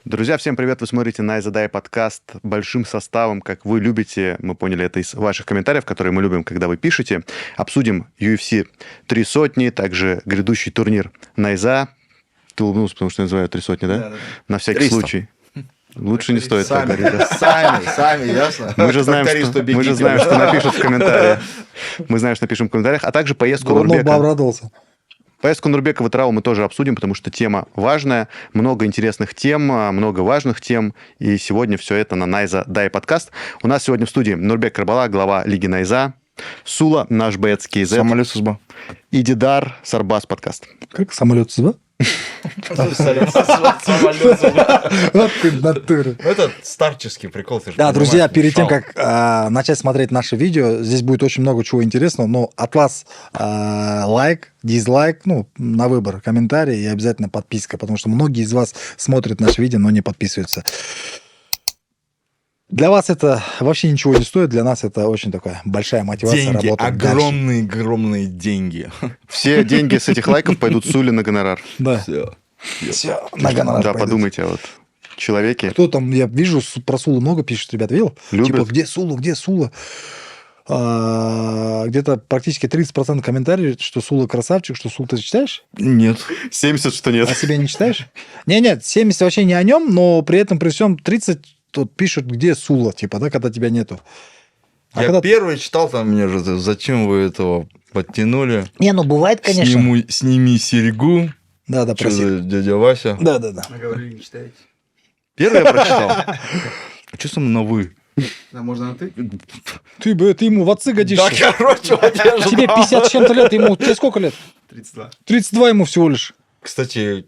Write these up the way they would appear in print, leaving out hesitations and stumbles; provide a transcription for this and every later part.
Друзья, всем привет! Вы смотрите Найза Дай подкаст большим составом, как вы любите. Мы поняли это из ваших комментариев, которые мы любим, когда вы пишете. Обсудим UFC 300, также грядущий турнир Найза. Ты улыбнулся, потому что я называю 300, да? Да. На всякий 300. случай. Лучше не стоит так говорить. Сами, ясно? Мы же знаем, что напишут в комментариях. Мы знаем, что напишем в комментариях. А также поездку Нурбека. бы обрадовался. Поездку Нурбека в Атырау мы тоже обсудим, потому что тема важная, много интересных тем, много важных тем, и сегодня все это на Найза Дай подкаст. У нас сегодня в студии Нурбек Карбала, глава Лиги Найза, Сула, наш боец КЗ, Самолет Сузба. и Дидар, Сарбас подкаст. Как самолет Сузба? Вот ты натура. Это старческий прикол. Да, друзья, перед тем, как начать смотреть наше видео, здесь будет очень много чего интересного, но от вас лайк, дизлайк, на выбор, комментарий и обязательно подписка, потому что многие из вас смотрят наше видео, но не подписываются. Для вас это вообще ничего не стоит, для нас это очень такая большая мотивация деньги, работать огромные деньги. Все деньги с этих лайков пойдут Суле на гонорар. Да. Все, на гонорар Да, пойдут. подумайте о человеке. Кто там, я вижу, про Сулу много пишет, ребят, видел? Любят. Типа, где Сула? Где-то практически 30% комментариев, что Сула красавчик, что Сула ты читаешь? Нет. 70, что нет. А себе не читаешь? Нет, 70 вообще не о нем, но при этом, при всем, 30 тут пишут, где Сула, типа, да, когда тебя нету. Я когда... первый читал, там мне же, зачем вы этого подтянули? бывает, конечно. Сними серьгу. Да, Что проси. за дядя Вася? Да. Мы говорили, не читаете. Первый я прочитал. А что со мной на вы? Да, можно на ты? Ты ему в отцы годишься. Да, короче, вот я же Тебе 50 с чем-то лет, тебе сколько лет? 32. 32 ему всего лишь. Кстати,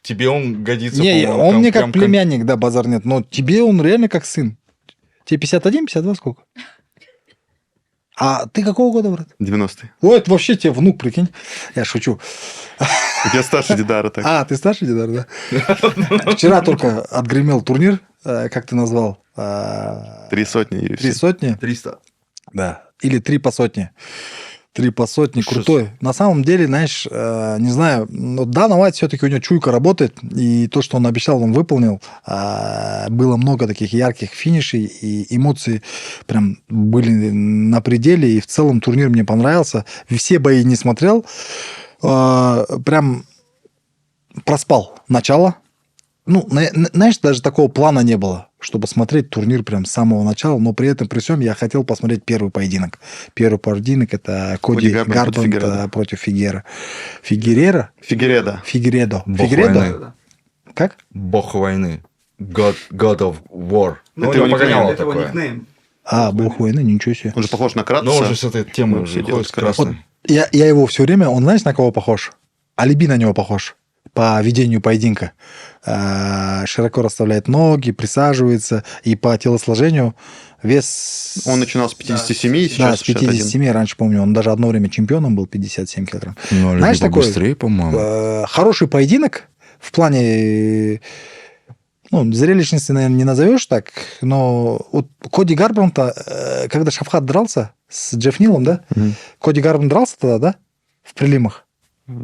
тебе он годится. Не, по-моему, он мне как прям племянник, да, базар нет, но тебе он реально как сын. Тебе 51, 52, сколько? А ты какого года, брат? 90-й. Ой, это вообще тебе внук, прикинь. Я шучу. Я старше Дидара так. А, ты старший Дидар, да? Вчера только отгремел турнир, как ты назвал? 300 UFC. 3 сотни? 300. Да. Или 3 по сотне. 3 по сотне, крутой. На самом деле, знаешь, не знаю, Дана Уайт все-таки у него чуйка работает, и то, что он обещал, он выполнил. Было много таких ярких финишей, и эмоции прям были на пределе, и в целом турнир мне понравился. Все бои не смотрел, прям проспал начало. Знаешь, даже такого плана не было, чтобы смотреть турнир прям с самого начала, но при этом, при всем, я хотел посмотреть первый поединок. Первый поединок – это Коди Гарбрант против Фигера. Фигередо. Бог войны. Как? Бог войны. God of War. Это его погоняло Это его такое. никнейм. Бог войны, ничего себе. Он же похож на Кратоса. Но уже с этой темой уже делают ходит красный. Я его все время, он знаешь, на кого похож? Алиби на него похож по ведению поединка. Широко расставляет ноги, присаживается, и по телосложению вес... Он начинал с 57, Да, сейчас с 57, 61. раньше помню, он даже одно время чемпионом был, 57 килограмм. Ну, Знаешь, такой быстрее, по-моему. хороший поединок в плане... зрелищности, наверное, не назовешь так, но вот Коди Гарбранта, когда Шафхат дрался с Джефф Нилом, да? Коди Гарбрант дрался тогда, да? В прелимах.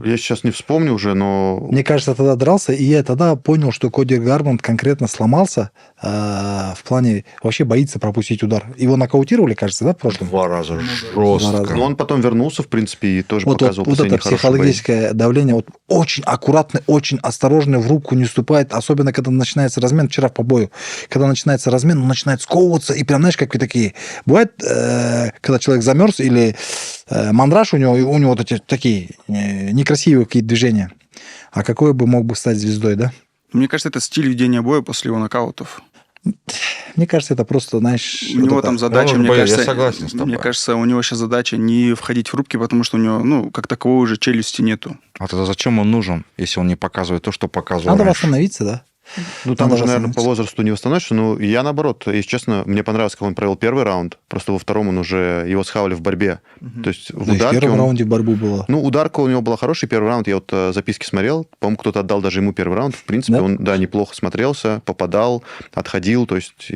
Я сейчас не вспомню уже, но... Мне кажется, тогда дрался, и я тогда понял, что Коди Гарбрант конкретно сломался в плане вообще боится пропустить удар. Его нокаутировали, кажется, да, в прошлом? 2 раза Два жестко. раза. Но он потом вернулся, в принципе, и тоже Вот показывал это последние хорошие бои. психологическое давление, вот очень аккуратно, очень осторожно, в руку не ступает, особенно когда начинается размен, вчера по бою, когда начинается размен, он начинает сковываться, и прям, знаешь, как такие, бывает, когда человек замерз, или мандраж у него вот эти такие некрасивые какие-то движения, а какой бы мог бы стать звездой, да? Мне кажется, это стиль ведения боя после его нокаутов. Мне кажется, это просто, знаешь... У него там задача, Он мне боец, кажется... я согласен с тобой. Мне кажется, у него сейчас задача не входить в рубки, потому что у него, как таковой уже челюсти нету. А тогда зачем он нужен, если он не показывает то, что показывал Надо раньше? восстановиться, да? Там Надо уже, наверное, по восстановиться. возрасту не восстановишься. Но я, наоборот, если честно, мне понравилось, как он провел первый раунд. Просто во втором он уже его схавали в борьбе. То есть в Да, и в ударке первом он... раунде борьбу было. Ударка у него была хорошая. Первый раунд, я вот записки смотрел. По-моему, кто-то отдал даже ему первый раунд. В принципе, Да? он, неплохо смотрелся, попадал, отходил. То есть,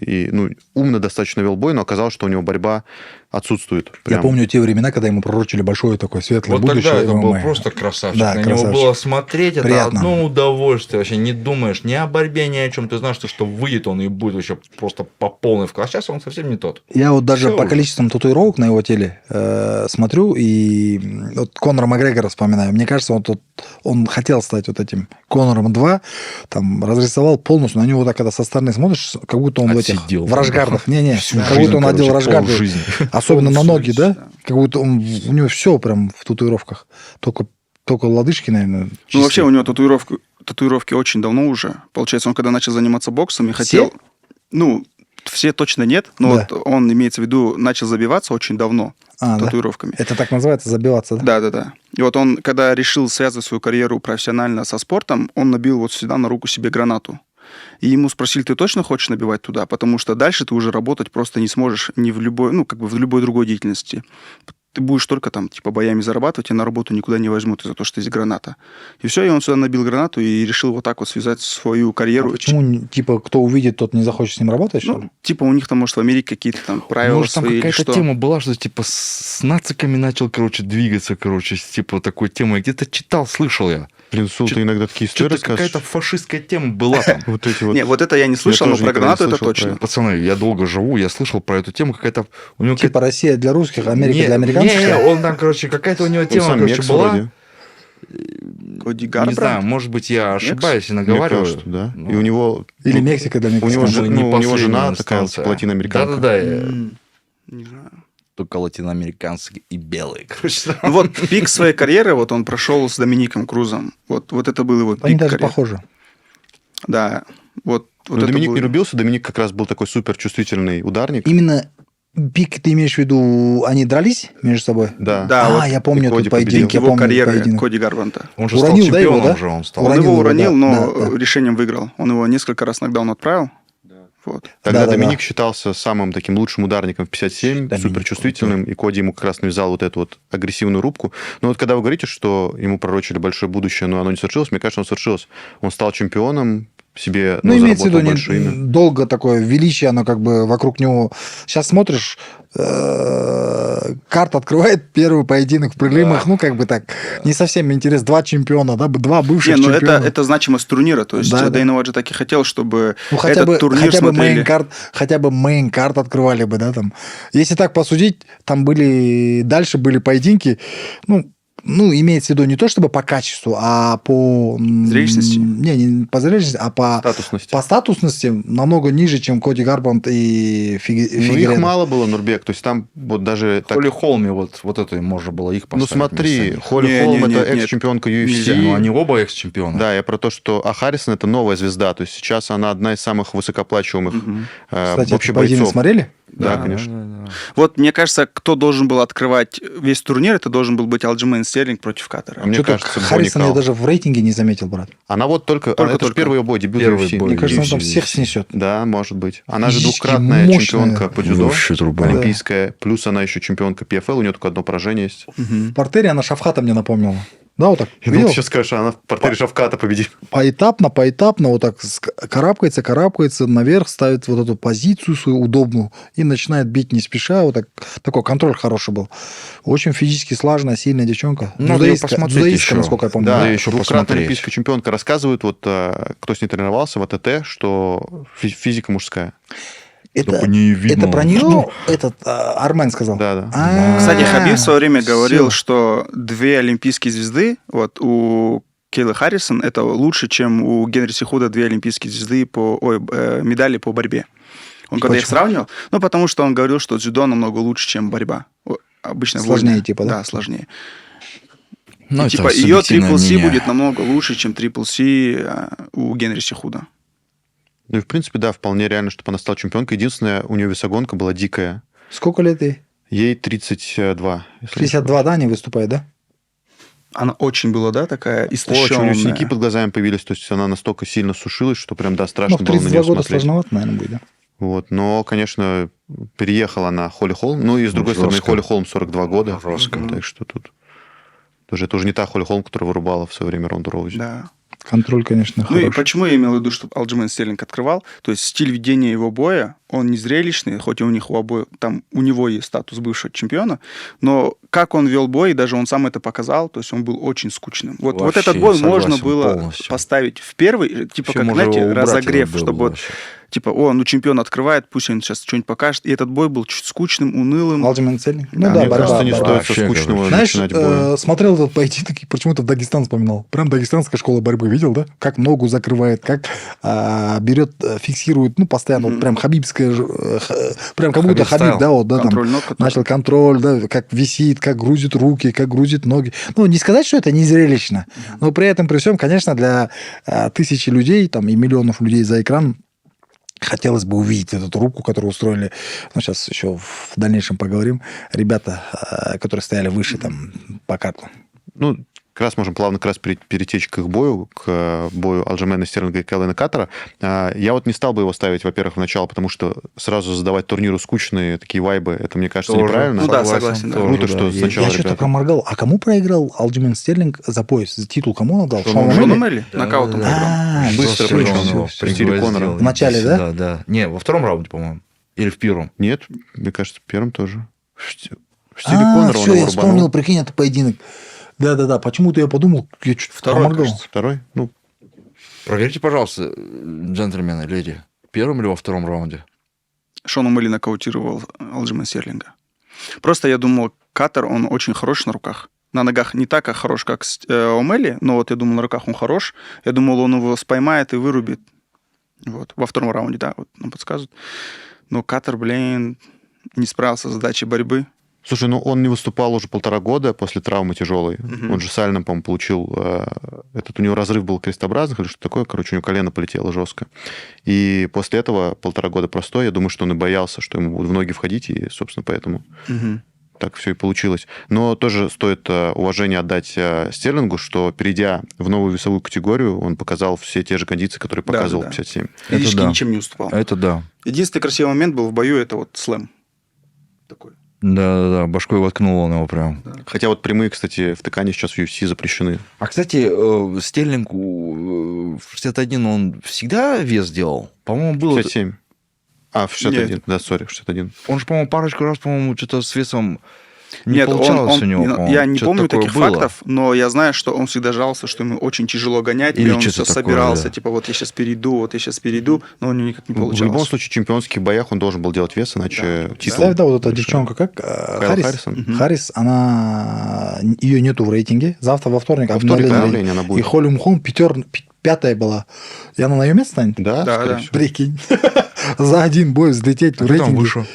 умно достаточно вел бой, но оказалось, что у него борьба отсутствует. Я Прям. помню те времена, когда ему пророчили большое такое светлое Вот будущее. тогда это был ММА. просто красавчик. Да, На красавчик. него было смотреть, это Приятно. одно удовольствие. Вообще не думаешь ни о борьбе, ни о чем. Ты знаешь, что выйдет он и будет вообще просто по полной вклад. Сейчас он совсем не тот. Я вот даже Всё по уже. количеству татуировок на его теле смотрю, и вот Конора Макгрегора вспоминаю. Мне кажется, он хотел стать вот этим Конором 2, там, разрисовал полностью. На него так, когда со стороны смотришь, как будто он Отсидел в там. рашгардах. Не-не, Всю как жизнь, будто он одел короче, рашгарды. полжизни. Особенно на ноги, да? Да. Как будто у него все прям в татуировках. Только лодыжки, наверное, Ну, чистые. вообще, у него татуировки очень давно уже. Получается, он когда начал заниматься боксом и хотел... Ну, все точно нет, но Да. вот он, имеется в виду, начал забиваться очень давно Да? татуировками. Это так называется забиваться, да? Да. И вот он, когда решил связывать свою карьеру профессионально со спортом, он набил вот сюда на руку себе гранату. И ему спросили, ты точно хочешь набивать туда? Потому что дальше ты уже работать просто не сможешь ни в любой, ну, как бы в любой другой деятельности. Ты будешь только там, типа, боями зарабатывать, и на работу никуда не возьмут из-за того, что есть граната. И все, и он сюда набил гранату и решил вот так вот связать свою карьеру. А почему, типа, кто увидит, тот не захочет с ним работать, что ли? Ну, типа, у них там, может, в Америке какие-то там правила Может, там свои или какая-то что. тема была, что типа с нациками начал, короче, двигаться, короче, с типа такой темой. Где-то читал, слышал я. Блин, Сул, ты иногда такие истории Что-то какая-то рассказываешь. фашистская тема была там. Вот эти вот. Не, вот это я не слышал, но тоже про никогда не гранату это слышал про точно. это. Пацаны, я долго живу, я слышал про эту тему, какая-то... У него Типа Россия для русских, Америка Не, для американцев? Не, он там, короче, какая-то у него Он тема, сам короче, Мекс была. вроде. Коди Не Гарбранд? знаю, может быть, я Мекс? ошибаюсь и Мне наговариваю. кажется, да. Ну, И у него... Или ну, Мексика для у него мексиканцев? же, не ну, у него последняя жена такая инстанция. латиноамериканка. Да-да-да. Не знаю. Только латиноамериканцы и белые, короче. Ну вот пик своей карьеры, вот он прошел с Домиником Крузом. Вот это был его Они пик даже карьеры. похожи. Да, вот Но это Доминик был- не рубился, Доминик как раз был такой супер чувствительный ударник. Именно пик, ты имеешь в виду, они дрались между собой? Да. Да, вот я помню и этот Коди поединок. победил. Я его помню карьеры поединок. Коди Гарбранта. Он же Уронил, стал да, его, чемпионом да? же, он стал. Он Уронил его его, уронил, да, но да, да. решением выиграл. Он его несколько раз нокдаун отправил. Вот. Тогда Да. Доминик считался самым таким лучшим ударником в 57, Доминик суперчувствительным, и Коди ему как раз навязал вот эту вот агрессивную рубку. Но вот когда вы говорите, что ему пророчили большое будущее, но оно не свершилось, мне кажется, оно свершилось. Он стал чемпионом, себе Ну, имеется в виду, заработал большое имя. долго такое величие, оно как бы вокруг него... Сейчас смотришь, карта открывает первый поединок в прелимах, ну, как бы так, не совсем интересно. Два чемпиона, да, два бывших Не, ну чемпиона. это значимость турнира. То есть Да, да. Дейна Уайт же так и хотел, чтобы Ну, хотя этот бы, турнир хотя бы смотрели. мейн-карт открывали бы, да, там. Если так посудить, там дальше были поединки, ну, имеется в виду не то чтобы по качеству, а по... Зрелищности? Не по зрелищности, а по Статусности. по статусности намного ниже, чем Коди Гарбранд и Ну, Фигейредо. их мало было, Нурбек. То есть там вот даже... так- Холли Холме, вот это можно было их Ну, поставить. смотри, вместо них. Холли Не, Холм не, это нет, нет. экс-чемпионка Нельзя. UFC. Ну, они оба экс-чемпионы. Да, я про то, что... А Харрисон это новая звезда. То есть сейчас она одна из самых высокооплачиваемых Кстати, вообще этот поединок бойцов. смотрели? Да, конечно. да. Вот, мне кажется, кто должен был открывать весь турнир, это должен был быть Алджимейн Стерлинг против Каттера. А мне Что-то кажется, Харрисон я Боникал. даже в рейтинге не заметил, брат. Она вот только это же только. первый ее бой, дебют Первый UFC. бой. Мне кажется, он UFC, там всех UFC. снесет. Да, может быть. Она же Физически двукратная мощная. чемпионка по дзюдо, Вообще труба. олимпийская, плюс она еще чемпионка PFL, у нее только одно поражение есть. В портере она Шавхата мне напомнила. Да, вот так. Я думал, Видел? ты сейчас скажешь, она в портере Шавката победит. Поэтапно, вот так карабкается, наверх, ставит вот эту позицию свою удобную и начинает бить не спеша. Вот так. Такой контроль хороший был. Очень физически слаженная, сильная девчонка. Надо её Дзюдоистка, посмотреть еще. насколько я помню. Да, Надо еще двукратная посмотреть. олимпийская чемпионка рассказывает, вот кто с ней тренировался в АТТ, что физика мужская. Это, не видно. это про нее этот Армен сказал? Да. Кстати, Хабиб в свое время говорил, всё. что 2 олимпийские звезды, вот у Кейлы Харрисон, это лучше, чем у Генри Сихуда 2 олимпийские звезды медали по борьбе. Он когда их Почему? сравнивал, потому что он говорил, что дзюдо намного лучше, чем борьба. Обычно Сложнее, вольная. типа, да? Да, сложнее. Ну, И, это типа ее субъективное Triple C мнение. будет намного лучше, чем Triple C у Генри Сихуда. Ну и в принципе, да, вполне реально, чтобы она стала чемпионкой. Единственное, у нее весогонка была дикая. Сколько лет ей? Ей 32. если не 62, да, не выступает, да? Она очень была, да, такая ошибаюсь. Очень, у истощенная. нее синяки под глазами появились, то есть она настолько сильно сушилась, что прям, да, Ну, страшно в было на 32 нее года смотреть. сложновато, наверное, будет, да? Вот. Но, конечно, переехала на Холли Холм. Ну и, с другой стороны, Жестко. Холли Холм 42 года. Жестко. Так что тут... Тоже, это уже не та Холли Холм, которая вырубала в свое время Ронду Роузи. Да. Контроль, конечно, Ну и хороший. почему я имел в виду, что Алджимейн Стерлинг открывал? То есть стиль ведения его боя, он не зрелищный, хоть и у них у обоих, там у него есть статус бывшего чемпиона, но как он вел бой, даже он сам это показал, то есть он был очень скучным. Вот Вообще, этот бой можно согласен было полностью. поставить в первый, типа, Вообще, как, можно знаете, его убрать, разогрев, этот бой чтобы был вот, вообще. типа, ну чемпион открывает, пусть он сейчас что-нибудь покажет. И этот бой был чуть скучным, унылым. Алдиман Стерлинг? Ну Да, да, Мне борьба. кажется, не борьба. стоит Вообще, со скучного короче. Знаешь, начинать бой. смотрел этот поединок и почему-то Дагестан вспоминал. Прям дагестанская школа борьбы, видел, да? Как ногу закрывает, как берет, фиксирует, ну, постоянно, вот прям хабибская, прям как будто Хабиб Хабиб, стайл. да, вот, да, там, Контроль ног, который- начал контроль, да, как висит, как грузит руки, как грузит ноги. Ну, не сказать, что это не зрелищно, но при этом, при всем, конечно, для тысячи людей, там, и миллионов людей за экраном хотелось бы увидеть эту руку, которую устроили, ну, сейчас еще в дальнейшем поговорим, ребята, которые стояли выше там по карту. Ну, как раз можем плавно как раз перетечь к их бою, к бою Алджемена Стерлинга и Кэллена Каттера. Я вот не стал бы его ставить, во-первых, в начало, потому что сразу задавать турниру скучные такие вайбы, это, мне кажется, Тоже. неправильно. Ну да, согласен, да. тоже, Круто, что есть. сначала Я что-то ребята... проморгал. А кому проиграл Алдиман Стерлинг за пояс? За титул кому он отдал? Шону Шону Шону Мелли? Мелли нокаутом Да, проиграл. Быстро Всё, причем, всё, в стиле Конора. В начале, да? Да. Не, во втором раунде, по-моему. Или в первом. Нет, мне кажется, первым тоже. В стиле Конора он все, его я вспомнил, рубанул. прикинь, это поединок. Да-да-да, почему-то я подумал, я что-то Второй, проморгал. кажется. Второй? Ну, Проверьте, пожалуйста, джентльмены, леди, в первом или во втором раунде? Шону Мелли нокаутировал Алджемена Стерлинга. Просто я думал, Каттер, он очень хорош на руках. На ногах не так хорош, как О'Мелли, но вот я думал, на руках он хорош. Я думал, он его споймает и вырубит. Вот. Во втором раунде, да, вот нам подсказывают. Но Каттер, блин, не справился с задачей борьбы. слушай, ну он не выступал уже 1,5 года после травмы тяжелой. Мгм. Он же с Альном, по-моему, получил... у него разрыв был крестообразных или что такое. Короче, у него колено полетело жестко. И после этого 1,5 года простой. Я думаю, что он и боялся, что ему будут в ноги входить. И, собственно, поэтому Мгм. так все и получилось. Но тоже стоит уважение отдать Стерлингу, что, перейдя в новую весовую категорию, он показал все те же кондиции, которые Да, показывал да. 57. Физически да. ничем не уступал. Это да. Единственный красивый момент был в бою, это вот слэм. Такой. Да, башкой воткнул он его прям. Хотя вот прямые, кстати, втыкания сейчас в UFC запрещены. А, кстати, Стерлинг в 61 он всегда вес делал? По-моему, было... 57. А, в 61. Нет. Да, сори, в 61. Он же, по-моему, парочку раз, по-моему, что-то с весом не Нет, получалось у него, по-моему. я не Что-то помню такое таких было. фактов, но я знаю, что он всегда жаловался, что ему очень тяжело гонять, Или и он что-то все такое, собирался, да. типа, вот я сейчас перейду, но у него никак не В любом получалось. случае, в чемпионских боях он должен был делать вес, иначе титул... Представь, да, вот эта решает. девчонка, как Кайл Харрисон. Мгм. Харрис, она... Ее нету в рейтинге. Завтра во вторник Во вторник обновление. обновление она И будет. Холли Мхун 5-я была. И она на ее место станет? Да, Да, скорее да. всего. Прикинь. За один бой взлететь в А кто там рейтинге. выше?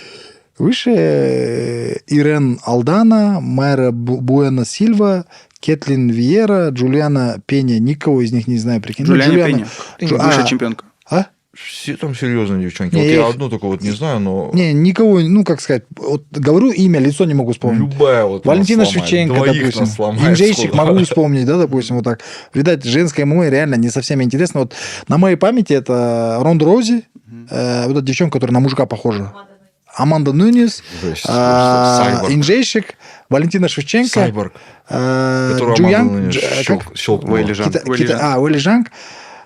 Выше Ирен Алдана, Майра Буэна Сильва, Кэтлин Виера, Джулиана Пеня. Никого из них не знаю, прикинь. Ну, Джулиана Пенни, бывшая А, чемпионка. а? Все там серьезные девчонки. Не, Вот я я их- одну только вот не знаю, но... Не, никого, ну, как сказать, вот говорю имя, лицо не могу вспомнить. Любая вот Валентина нас сломает. Шевченко, Двоих допустим. нас сломает Инжейщик сходу. могу вспомнить, да, допустим, вот так. Видать, женское ММА реально не совсем интересно. Вот на моей памяти это Ронда Роузи, вот эта девчонка, которая на мужика похожа. Аманда Нунес, Жесть, Сайборг. Инжейщик, Валентина Шевченко, Сайборг. Которую Джуянг, Аманда как? щелкнула. Вэйли Жан. Вэйли Жан. Уэли Жанг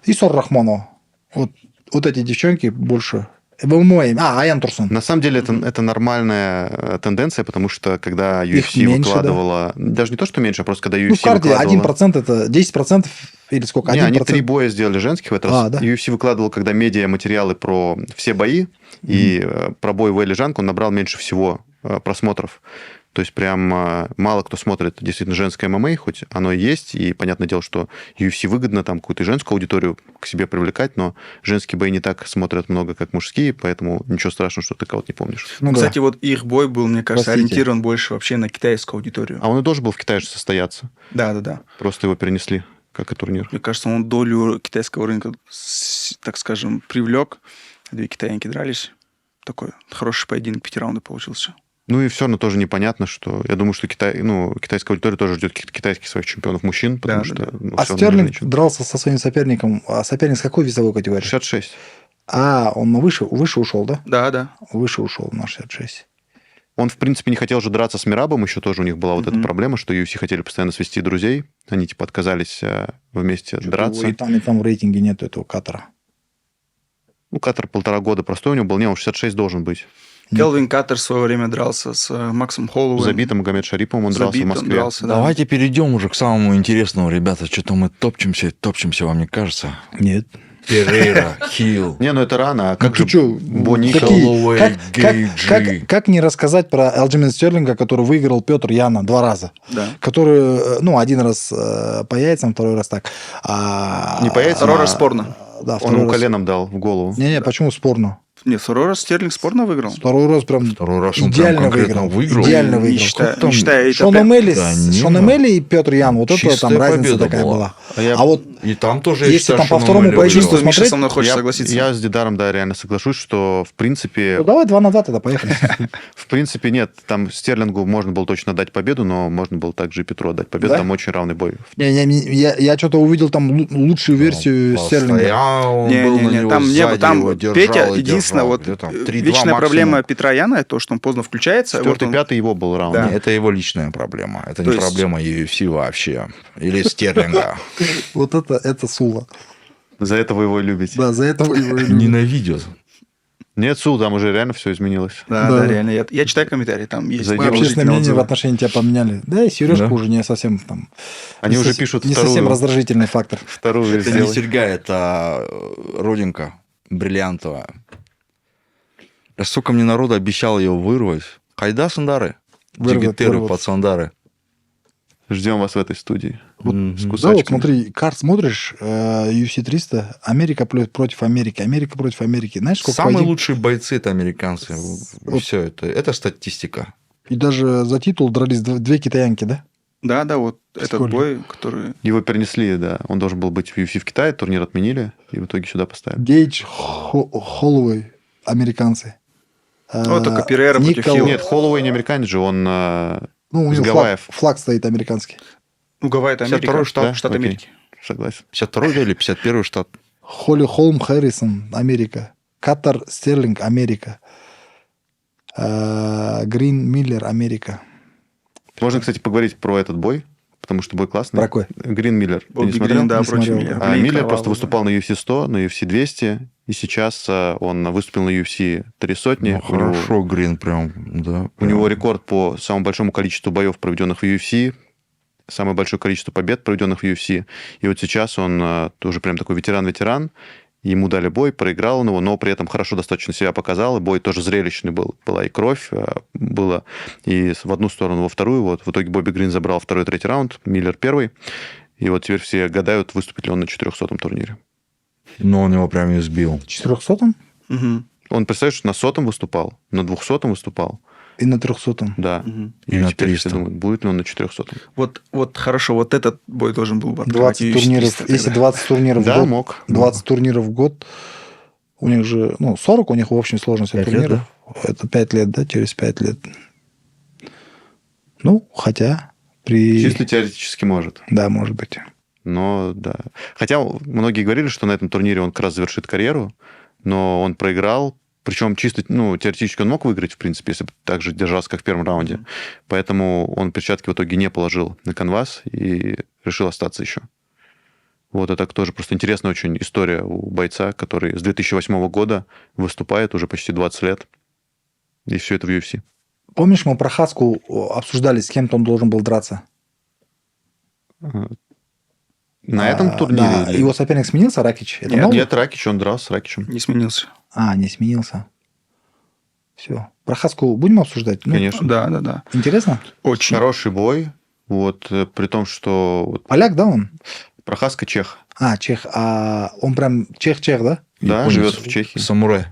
и Сор Рахмонова. Вот эти девчонки больше. Аян Турсун. На самом деле это нормальная тенденция, потому что когда Их UFC меньше, выкладывала... Даже не то, что меньше, а просто когда UFC Ну, в карте выкладывала... 1% это 10% или сколько? Не, 1%. они 3 боя сделали женских в этот раз. Да. UFC выкладывал, когда медиа материалы про все бои, и про бой Вэйли Жанг он набрал меньше всего просмотров. То есть прям мало кто смотрит действительно женское ММА, хоть оно и есть, и понятное дело, что UFC выгодно там какую-то женскую аудиторию к себе привлекать, но женские бои не так смотрят много, как мужские, поэтому ничего страшного, что ты кого-то не помнишь. Ну, да. Кстати, вот их бой был, мне кажется, Простите. ориентирован больше вообще на китайскую аудиторию. А он и должен был в Китае же состояться. Да. Просто его перенесли, как и турнир. Мне кажется, он долю китайского рынка, так скажем, привлек. Две китаянки дрались. Такой хороший поединок, 5 раундов получился. Ну и все равно тоже непонятно, что... Я думаю, что китайская аудитория тоже ждет каких-то китайских своих чемпионов мужчин, потому Да, что... да. ну, А всё равно Стерлинг женщин. дрался со своим соперником. А соперник с какой весовой категории? 66. Он выше ушел, да? Да. Выше ушел на 66. Он, в принципе, не хотел же драться с Мирабом, еще тоже у них была вот эта Мгм. проблема, что UFC хотели постоянно свести друзей, они типа отказались вместе Что-то драться. его и там в рейтинге нету этого Каттера. Ну, Каттер 1,5 года простой у него был. Не, он 66 должен быть. Келвин Каттер в свое время дрался с Максом Холлоуэем. Забитым Магомед Шариповым он дрался в Забит он Москве. дрался, да. Давайте перейдем уже к самому интересному, ребята. Что-то мы топчемся, вам не кажется? Нет. Перейра, Хилл. Не, ну это рано. А как ты же чё, Бонни какие? Холлоуэй, Как не рассказать про Элджимена Стерлинга, который выиграл Петр Яна 2 раза? Да. Который, ну, 1 раз по яйцам, 2 раз так. Не по яйцам, Второй а раз спорно. Да, он 2 ему раз. коленом дал в голову. Не-не, почему спорно? Нет, второй раз Стерлинг спорно выиграл. 2 раз прям Второй раз он прям идеально конкретно выиграл. Идеально Не выиграл. считая- Сколько там? не считая это Шон прям- Эмели, Да не, Шон Эмели и Петр Ян, вот это Чистая там разница победа такая была. была. А А вот И там тоже, я Если считаю, там что по второму Нумель поединку выиграл. Чувствую, Миша смотреть? со мной хочет согласиться. Я с Дидаром, да, реально соглашусь, что в принципе, ну, давай 2 на 2 тогда, поехали. нет, там Стерлингу можно было точно дать победу, но можно было также и Петру отдать победу. Да? Там очень равный бой. Я что-то увидел там лучшую версию Стерлинга. Постоял, он был на Не-не-не, него там, сзади, там его держал Петя, и единственное, держал. вот Где там? 3-2 вечная максимум. проблема Петра Яна, это то, что он поздно включается. Вот 4-й, он- 5-й его был раунд. Да. Не, это его личная проблема. Это То не есть- проблема UFC вообще. Или Стерлинга. Вот это Сула. За это вы его любите. Да, за это его и любят. Ненавидят. Нет, Сул, там уже реально все изменилось. Да, Да. да, реально. Я читаю комментарии, там есть Зайди Мы общественное положительные мнение в отзывы. отношении тебя поменяли. Да, и Сережка Да. уже не совсем там... Они не уже совсем- пишут Не вторую. совсем раздражительный фактор. Вторую Это не сделай. серьга, это родинка бриллиантовая. Столько мне народу обещал ее вырвать. Хайда Сандары. Вырвать, Джигитеры вырвать. под Сандары. Ждем вас в этой студии. Мгм. С Да, вот кусачками. смотри, карт смотришь, UFC 300, Америка против Америки, Америка против Америки. Знаешь, сколько Самые поединков? лучшие бойцы это американцы. Вот. Все это статистика. И даже за титул дрались 2 китаянки, да? Да, да, вот этот Сколько? бой, который... Его перенесли, да. Он должен был быть в UFC в Китае, турнир отменили, и в итоге сюда поставили. Гейдж, Холлоуэй, американцы. Ну, только Перейра против Никол- Хилла. Нет, Холлоуэй не американец же, он Ну, у из него Гавайев. флаг стоит американский. Ну, Гавайи это 52-й Америка, штат, штат окей. Америки. Согласен. 52-й или 51-й штат. Холли Холм Хэррисон, Америка. Каттер Стерлинг, Америка. Грин Миллер, Америка. Можно, кстати, поговорить про этот бой, потому что бой классный. Про какой? Грин Миллер. Ты не Бобби смотрел? Грин, да, Не против смотрел. Миллера. А Блин, Миллер кровавый, просто да. выступал на UFC 100, на UFC 200, и сейчас он выступил на UFC 3 сотни. Ну, хорошо, Грин прям, да. У него рекорд по самому большому количеству боев, проведенных в UFC, самое большое количество побед, проведенных в UFC. И вот сейчас он тоже прям такой ветеран-ветеран. Ему дали бой, проиграл он его, но при этом хорошо достаточно себя показал. И бой тоже зрелищный был. Была и кровь, было и в одну сторону, во вторую. Вот в итоге Бобби Грин забрал 2-й, 3-й раунд, Миллер 1-й. И вот теперь все гадают, выступит ли он на 400-м турнире. Но он его прям избил. 400-м Мгм, Он, представляешь, на 100-м выступал, на 200-м выступал. и на 300-м. Да. мгм. И И на теперь 300. все думают, будет ли он на 400-м. Вот хорошо, вот этот бой должен был бы открывать 20 UFC турниров, 300 если тогда. 20 турниров Да, в год, мог. 20 турниров в год, у них же, 40 у них в общей сложности 5 лет, турниров. Это 5 лет, да, через 5 лет. Ну, хотя при... Чисто теоретически может. Да, может быть. Но да. Хотя многие говорили, что на этом турнире он как раз завершит карьеру, но он проиграл. Причем чисто, теоретически он мог выиграть, в принципе, если бы так же держался, как в первом раунде. Поэтому он перчатки в итоге не положил на канвас и решил остаться еще. Вот это тоже просто интересная очень история у бойца, который с 2008 года выступает уже почти 20 лет. И все это в UFC. Помнишь, мы про Хаску обсуждали, с кем-то он должен был драться? На этом турнире? Да, или- его соперник сменился, Ракич? Это Нет, новый? Нет, Ракич, он дрался с Ракичем. Не сменился. Не сменился. Все. Про Хаску будем обсуждать? Ну, Конечно. Да, да, да. Интересно? Очень. Хороший бой. Вот, при том, что вот, Поляк, да, он? Прохаска чех. Чех. Он прям чех-чех, да? Да, Японец. живет в Чехии. Самурай.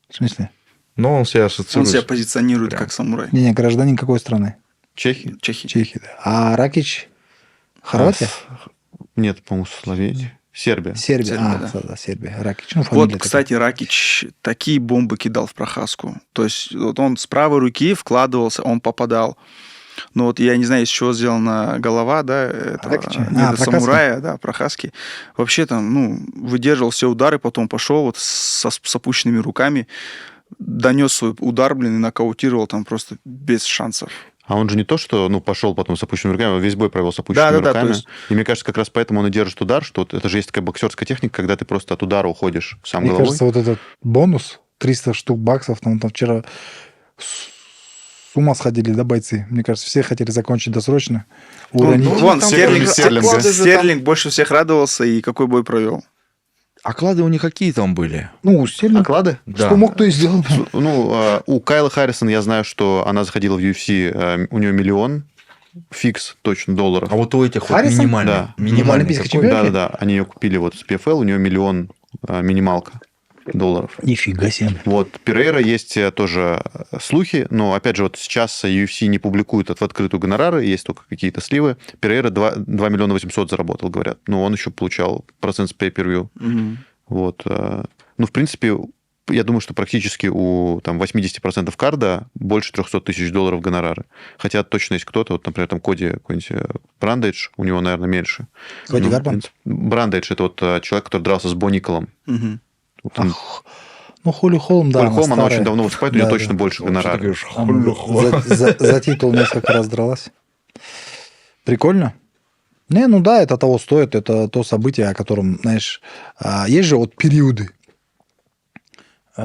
В смысле? Но он себя Он ассоциирует. себя позиционирует Прям. как самурай. Не, гражданин какой страны? Чехии? Чехии. Чехии, да. А Ракич? Хорватия? Нет, по-моему, Словения. Сербия. Сербия. Сербия, да. Да, Сербия. Ракич. Ну, фамилия Вот, такая. кстати, Ракич такие бомбы кидал в Прохаску. То есть вот он с правой руки вкладывался, он попадал. Но вот я не знаю, из чего сделана голова, да, этого Ракича? самурая, да, Прохаски. Вообще там, выдерживал все удары, потом пошел вот с опущенными руками, донес свой удар, и нокаутировал там просто без шансов. А он же не то, что, пошел потом с опущенными руками, он весь бой провел с опущенными Да-да-да, руками. то есть- И мне кажется, как раз поэтому он и держит удар, что это же есть такая боксерская техника, когда ты просто от удара уходишь сам Мне головой. кажется, вот этот бонус, 300 штук баксов, там вчера с ума сходили, да, бойцы? Мне кажется, все хотели закончить досрочно, уронить. Вон, там Стерлинг, Стерлинга. Стерлинг больше всех радовался, и какой бой провел. Оклады у них какие там были? Ну, Стерлинг, Оклады? Да. что мог, то и сделал. У Кайла Харрисон я знаю, что она заходила в UFC, у нее $1 миллион, фикс точно, долларов. А вот у этих вот Харрисон? минимальный. Да. Минимальный Олимпийский какой? чемпион? Да-да-да, они ее купили вот с PFL, у нее $1 миллион минималка долларов. Нифига себе. Вот, Перейра есть тоже слухи, но, опять же, вот сейчас UFC не публикует в открытую гонорары, есть только какие-то сливы. Перейра 2 миллиона 800 заработал, говорят. Но он еще получал процент с pay-per-view. Вот. В принципе, я думаю, что практически у 80% карда больше $300 тысяч гонорары. Хотя точно есть кто-то, вот, например, там Коди какой-нибудь Брандейдж, у него, наверное, меньше. Коди Гарбан? Брандейдж – это вот человек, который дрался с Бо Николом. Вот он- Холли Холм, да, Холли Холм, она старая. очень давно выступает, у нее Да, точно да. больше Вот что ты гонорара. говоришь, Там хулю-хулю. за титул несколько раз дралась. Прикольно. Не, ну да, это того стоит. Это то событие, о котором, знаешь, есть же вот периоды. У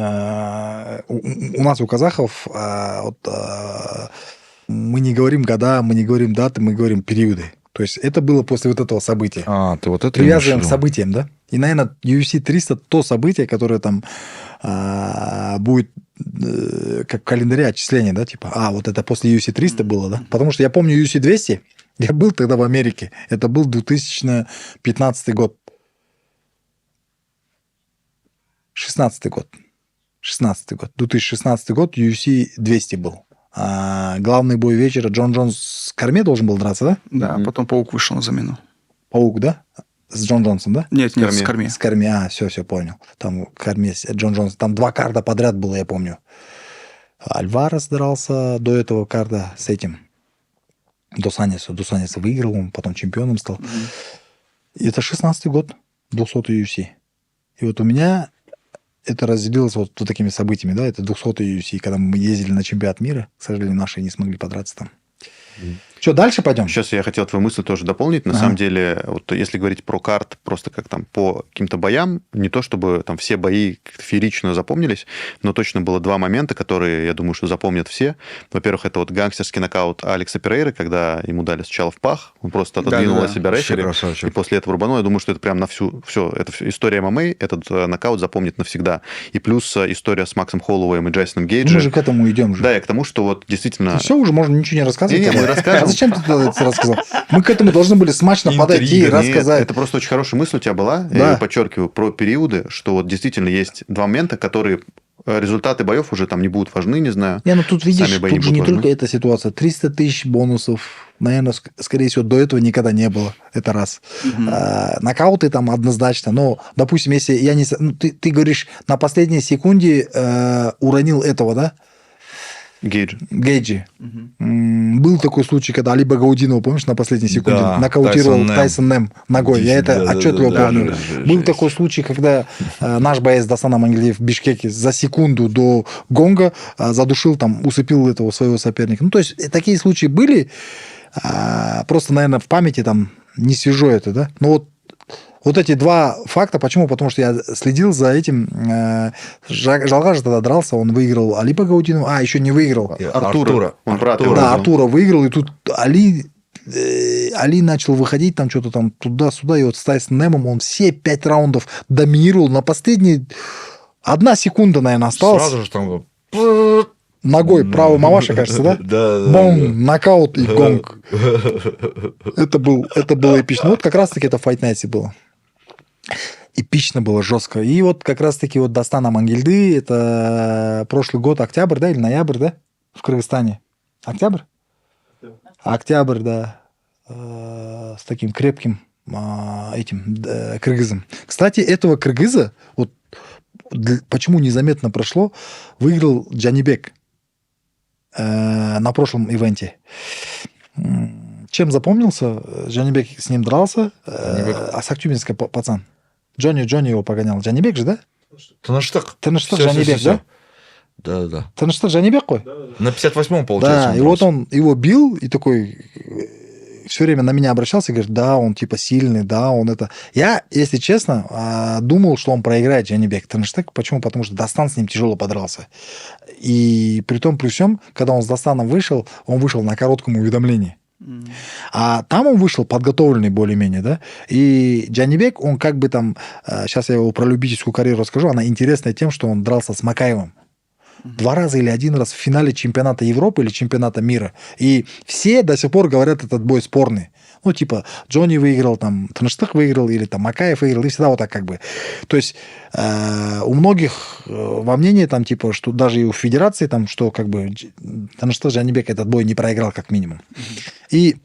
нас, у казахов, мы не говорим года, мы не говорим даты, мы говорим периоды. То есть это было после вот этого события. А, ты вот это Привязываем к имеешь в виду? событиям, да? И, наверное, UFC 300 то событие, которое там будет как в календаре отчисления, да, типа, вот это после UFC 300 было, да? Потому что я помню UFC 200, я был тогда в Америке, это был 2015 год. 16 год. 2016 год UFC 200 был. Главный бой вечера Джон Джонс с Корме должен был драться, да? Да, потом Паук вышел на замену. Паук, да? С Джон Джонсом, да? Нет, с Корме. Корме. С Корме, все понял. Там Корме, Джон Джонс. Там 2 карда подряд было, я помню. Альварес дрался до этого карда с этим. Дос-Аньеса выиграл, он потом чемпионом стал. И это 16-й год, 200-й UFC. И вот у меня это разделилось вот такими событиями, да, это 200-й UFC, когда мы ездили на чемпионат мира, к сожалению, наши не смогли подраться там. Что, дальше пойдем? Сейчас я хотел твою мысль тоже дополнить. На Ага. самом деле, вот если говорить про карт, просто как там по каким-то боям, не то чтобы там все бои как-то феерично запомнились, но точно было 2 момента, которые, я думаю, что запомнят все. Во-первых, это вот гангстерский нокаут Алекса Перейры, когда ему дали сначала в пах, он просто отодвинул Да-да-да. от себя Вообще рефери, красавчик. и после этого рубанул. Я думаю, что это прям на всю история ММА, этот нокаут запомнит навсегда. И плюс история с Максом Холлоуэем и Джейсоном Мы Гейджи. же к этому идем же. Да, и к тому, что вот действительно... Все, уже можно ничего не рассказывать. Не-не, мы тогда. расскажем. А зачем ты тогда это рассказал? Мы к этому должны были смачно Интрига. подойти и Нет, рассказать. это просто очень хорошая мысль у тебя была. Да. Я ее подчеркиваю про периоды, что вот действительно есть 2 момента, которые результаты боев уже там не будут важны, не знаю. Не, ну тут видишь, Сами бои тут же не будут важны. только эта ситуация. 300 тысяч бонусов, наверное, скорее всего, до этого никогда не было. Это раз. Нокауты там однозначно. Но, допустим, если я не... Ну, ты говоришь, на последней секунде уронил этого, да? Гейджи. Был такой случай, когда Али Багаудинова, помнишь, на последней секунде Да, нокаутировал Тайсон Тайсон Нэм ногой. Я это Да, да, отчетливо да, помню. да, Был жесть. такой случай, когда наш боец Дасан Амангельдиев в Бишкеке за секунду до гонга задушил, там, усыпил этого своего соперника. Ну, то есть, такие случаи были. Просто, наверное, в памяти там не свежо это, да? Но вот эти 2 факта. Почему? Потому что я следил за этим. Жалга же тогда дрался, он выиграл Али Багаудинова. еще не выиграл. Артура. Он брат его. Да, Артура выиграл, и тут Али начал выходить там что-то там туда-сюда, и вот с Тайсон Нэмом он все 5 раундов доминировал. На последней 1 секунда, наверное, осталась. Сразу же там... Ногой правый Маваша, кажется, да? Да. Бом, нокаут и гонг. Это было эпично. Вот как раз-таки это в Fight Night было. Эпично было, жестко. И вот как раз-таки вот Дастан Амангельды, это прошлый год, октябрь, да, или ноябрь, да, в Кыргызстане? Октябрь? Октябрь, да. С таким крепким кыргызом. Кстати, этого кыргыза, вот почему незаметно прошло, выиграл Джанибек на прошлом ивенте. Чем запомнился? Джанибек с ним дрался, а с Актюбинска пацан. Джонни его погонял. Джанибек же, да? Таныштык. Таныштык Всё, Джанибек, всё, да? Да-да-да. Таныштык Жанибек қой? На 58-м, получается. Да, и вот он его бил, и такой все время на меня обращался и говорит, да, он типа сильный, да, он это... Я, если честно, думал, что он проиграет Жанибек Таныштык. Почему? Потому что Дастан с ним тяжело подрался. И при том, при всем, когда он с Дастаном вышел, он вышел на коротком уведомлении. А там он вышел подготовленный более-менее, да, и Джанибек, он как бы там, сейчас я его про любительскую карьеру расскажу, она интересная тем, что он дрался с Макаевым. 2 раза или 1 раз в финале чемпионата Европы или чемпионата мира. И все до сих пор говорят, этот бой спорный. Ну, типа, Джонни выиграл, там, Таныштык выиграл, или там Макаев выиграл, и всегда вот так как бы. То есть у многих во мнении, там, типа, что даже и у федерации, там, что как бы Таныштык Жанибек этот бой не проиграл как минимум. И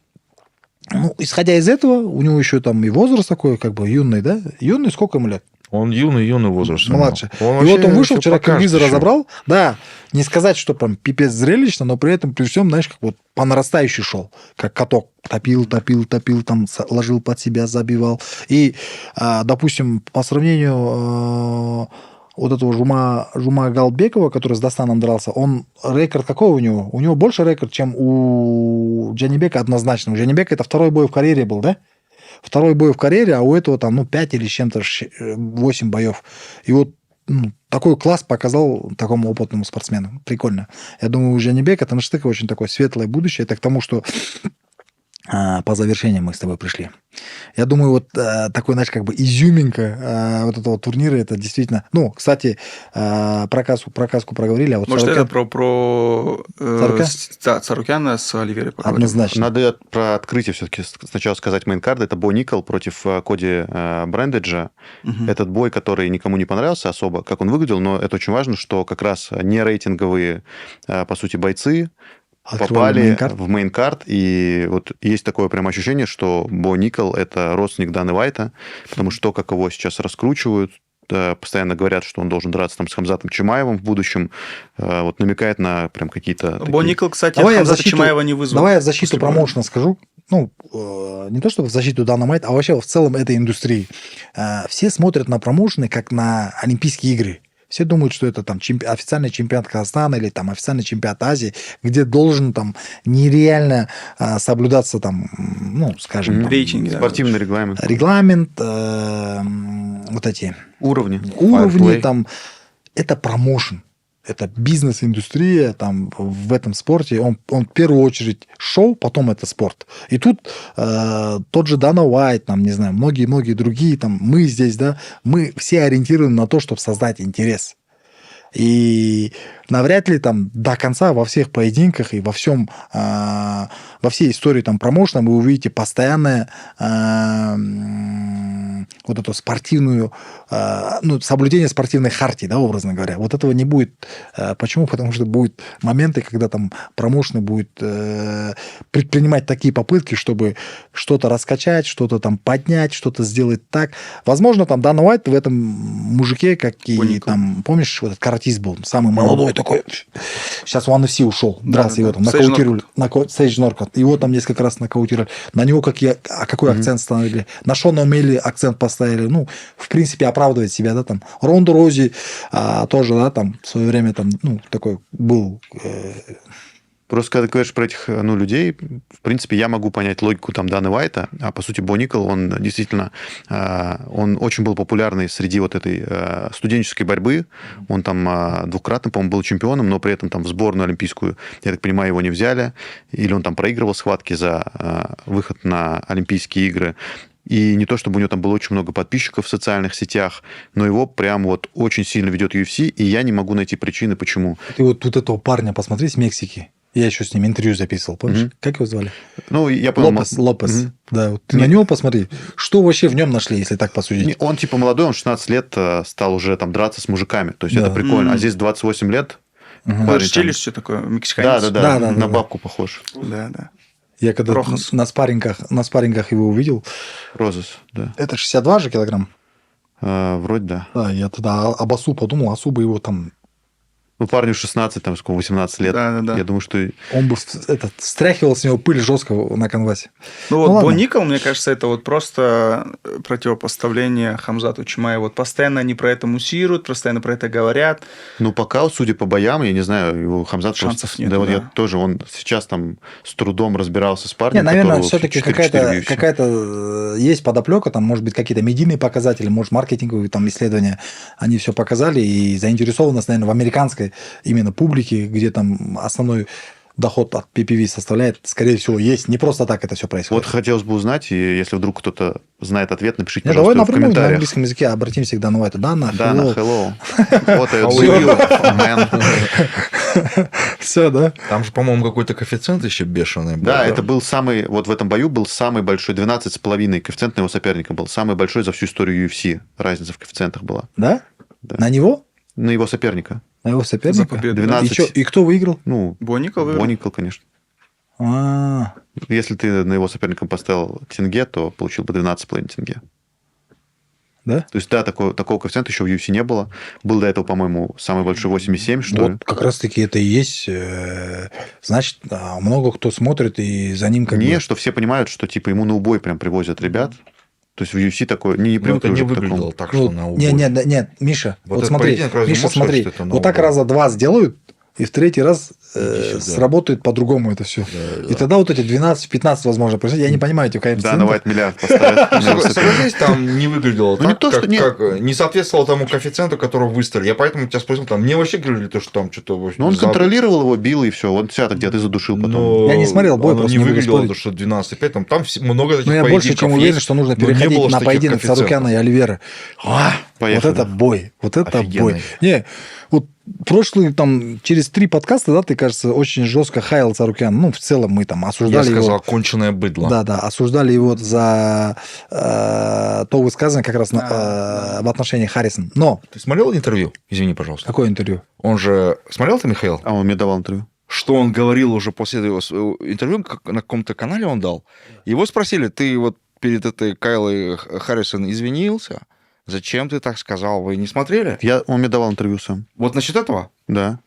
ну, исходя из этого, у него еще там и возраст такой, как бы юный, да? Юный, сколько ему лет? Он юный возраст. Младше. Он И вот он вышел, всё вчера покажет киргиза еще. разобрал. Да, не сказать, что прям пипец зрелищно, но при этом, при всем, знаешь, как вот по нарастающей шел. Как каток. Топил, там ложил под себя, забивал. И, допустим, по сравнению вот этого Жума Галбекова, который с Дастаном дрался, он рекорд какой у него? У него больше рекорд, чем у Джанибека однозначно. У Джанибека это 2-й бой в карьере был, да? 2-й бой в карьере, а у этого там, ну, 5 или с чем-то 8 боев. И вот такой класс показал такому опытному спортсмену. Прикольно. Я думаю, у Жанибека Таныштыка очень такое светлое будущее. Это к тому, что по завершению мы с тобой пришли. Я думаю, вот такой, знаешь, как бы изюминка вот этого турнира, это действительно... Ну, кстати, про каску проговорили, а вот Может, Сарукян... это про Царукян? Царукяна с Оливерой поговорим. Однозначно. Надо про открытие все-таки сначала сказать мейнкард. Это Бо Никол против Коди Брэндеджа. Этот бой, который никому не понравился особо, как он выглядел, но это очень важно, что как раз не рейтинговые, по сути, бойцы попали в мейнкард, и вот есть такое прям ощущение, что Бо Никол – это родственник Даны Уайта, потому что как его сейчас раскручивают, постоянно говорят, что он должен драться там с Хамзатом Чимаевым в будущем, вот намекает на прям какие-то... Бо Никол, кстати, Давай Хамзата Чимаева не вызвал. Давай я в защиту промоушена скажу. Ну, не то чтобы в защиту Дана Уайта, а вообще в целом этой индустрии. Все смотрят на промоушены как на Олимпийские игры. Все думают, что это там официальный чемпионат Казахстана или там официальный чемпионат Азии, где должен там нереально соблюдаться там, ну, скажем... Там, рейтинги. Спортивный регламент. Регламент, вот эти... Уровни. Там... Это промоушен. Это бизнес-индустрия там, в этом спорте. Он в первую очередь шоу, потом это спорт. И тут тот же Дана Уайт, там, не знаю, многие другие, там, мы здесь, да, мы все ориентированы на то, чтобы создать интерес. И навряд ли там до конца во всех поединках и во всем, во всей истории там промоушена вы увидите постоянное вот эту спортивную, ну, соблюдение спортивной хартии, да, образно говоря. Вот этого не будет. Почему? Потому что будут моменты, когда там промоушены будут предпринимать такие попытки, чтобы что-то раскачать, что-то там поднять, что-то сделать так. Возможно, там Дана Уайт в этом мужике, как и там, помнишь, вот этот каратист был, самый молодой такой. Сейчас в UFC ушел, дрался, его там нокаутировали. Сейдж Норкот. Его там несколько раз нокаутировали. На него какой акцент ставили? На Шона Мелли акцент поставили. Ну, в принципе, оправдывает себя, да, там. Ронда Роузи тоже, да, там, в свое время там, ну, такой был... Просто когда ты говоришь про этих людей, в принципе, я могу понять логику там Даны Уайта, а по сути Бо Никол, он действительно, он очень был популярный среди вот этой студенческой борьбы. Он там двукратно, по-моему, был чемпионом, но при этом там в сборную олимпийскую, я так понимаю, его не взяли. Или он там проигрывал схватки за выход на Олимпийские игры. И не то, чтобы у него там было очень много подписчиков в социальных сетях, но его прям вот очень сильно ведет UFC, и я не могу найти причины, почему. Ты вот тут этого парня посмотри с Мексики. Я еще с ним интервью записывал, помнишь? Как его звали? Ну, я понял. Лопес. Да, вот ты на него посмотри. Что вообще в нем нашли, если так посудить? Он типа молодой, он 16 лет стал уже там драться с мужиками. То есть это прикольно. А здесь 28 лет. Челюсть, все такое, мексиканец. Да, на бабку похож. Да. Я когда на спаррингах его увидел. Розес, да. Это 62 же килограмм? Вроде да. Да, я тогда об Асу подумал, Асу бы его там Ну, парню 16, там, сколько, 18 лет. Да. Я думаю, что... Он бы стряхивал с него пыль жестко на канвасе. Ну вот ладно. Бо Никол, мне кажется, это вот просто противопоставление Хамзату Чимаеву. Вот постоянно они про это муссируют, постоянно про это говорят. Ну, пока, судя по боям, я не знаю, его Хамзат Шансов просто... нет, Да, вот да. я тоже, он сейчас там с трудом разбирался с парнем, Не, наверное, которого все-таки 4-4 в UFC. какая-то есть подоплека, там, может быть, какие-то медийные показатели, может, маркетинговые там исследования, они все показали, и заинтересованность, наверное, в американской именно публике, где там основной доход от PPV составляет, скорее всего, есть. Не просто так это все Вот происходит. хотелось бы узнать, и если вдруг кто-то знает ответ, напишите, Не, давай пожалуйста, в напрямую на комментариях. английском языке обратимся к Дану Уайту. Дана, Дана, hello. hello. What are How you are doing, man? Все, да? Там же, по-моему, какой-то коэффициент еще бешеный был. Да, это был самый, вот в этом бою был самый большой, 12,5 коэффициент на его соперника был, самый большой за всю историю UFC. Разница в коэффициентах была. Да? Да. На него? На его соперника. На его соперника? За победу. 12. И кто выиграл? Ну, Бо Никол выиграл. Боникл, конечно. А, Если ты на его соперника поставил тенге, то получил бы 12,5 тенге. да? То есть, да, такого коэффициента еще в UFC не было. Был до этого, по-моему, самый большой 8,7, что ли. Вот как раз-таки это и есть. Значит, много кто смотрит, и за ним как Не, бы... что все понимают, что типа ему на убой прям привозят ребят. То есть в UFC такое не Но это привыкли не уже к выглядело такому. так, что на убой. Нет, Миша, Вот вот этот смотри, поединок разве Миша, можешь сказать, смотри, что это на вот так убой? раза два сделают, и в третий раз Иди сюда. сработает по-другому это все. Да, И тогда вот эти 12-15, возможно, происходит. Я не понимаю эти Да, коэффициенты. на White миллиард поставят. на его соперника. Согласись, там не выглядело Ну, не так, то, что как, нет. как не соответствовало тому коэффициенту, который выставили. Я поэтому тебя спросил, там мне вообще говорили, то, что там что-то... Ну, он контролировал его, бил, и все. Он тебя где-то задушил потом. Но Я не смотрел бой, оно просто не не буду выглядело, спорить. то, что 12,5, там много таких Но я больше чем уверен, есть, что нужно но не переходить было на таких поединок коэффициентов. Сарукяна и Оливера. Поехали. Вот это бой. Вот это Офигенный. бой. Не, вот прошлые там через 3 подкаста, да, ты, кажется, очень жестко хаял Сарукян. Ну, в целом мы там Я осуждали сказал, его. конченое быдло. Да, осуждали его за то высказывание как раз в отношении Харрисон. Но Ты смотрел интервью? Извини, пожалуйста. какое интервью? Он же... Смотрел ты, Михаил? А он мне давал интервью. Что он говорил уже после этого интервью, на каком-то канале он дал. Его спросили, ты вот перед этой Кайлой Харрисон извинился? Зачем ты так сказал? Вы не смотрели? Он мне давал интервью сам. Вот насчет этого? Да.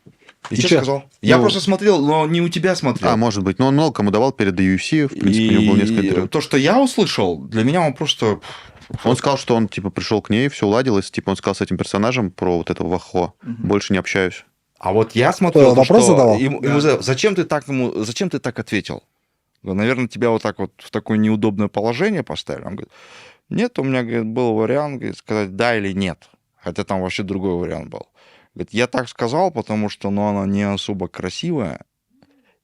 И И что чё? сказал? Я Ну, просто смотрел, но не у тебя смотрел. А, может быть. Но он много кому давал перед UFC. В принципе, у него было несколько интервью. То, что я услышал, для меня он просто... Он сказал, что он типа пришел к ней, все уладилось. Типа он сказал с этим персонажем про вот этого Вахо. Больше не общаюсь. А вот я смотрел, Вопрос что задавал? ему зачем ты так ответил? Наверное, тебя вот так вот в такое неудобное положение поставили. Он говорит, нет, у меня, говорит, был вариант, говорит, сказать да или нет. Хотя там вообще другой вариант был. Говорит, я так сказал, потому что она не особо красивая.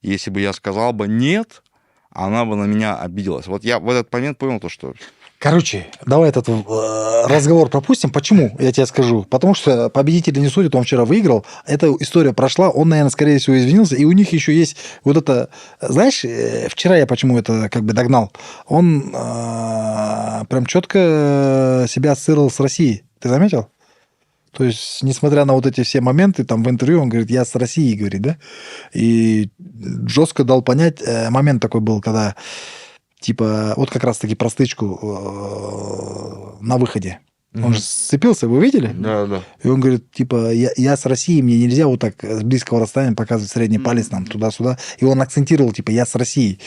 Если бы я сказал бы нет, она бы на меня обиделась. Вот я в этот момент понял то, что... Короче, давай этот разговор пропустим. Почему? Я тебе скажу. Потому что победитель не судит, он вчера выиграл. Эта история прошла, он, наверное, скорее всего, извинился. И у них еще есть вот это... Знаешь, вчера я почему это как бы догнал? Он прям четко себя ассоциировал с Россией. Ты заметил? То есть, несмотря на вот эти все моменты, там в интервью он говорит, я с Россией, говорит, да? И жестко дал понять, момент такой был, когда типа, вот как раз-таки про стычку на выходе. Он же сцепился, вы видели? Да. И он говорит, типа, я с Россией, мне нельзя вот так с близкого расстояния показывать средний палец нам туда-сюда. И он акцентировал, типа, я с Россией.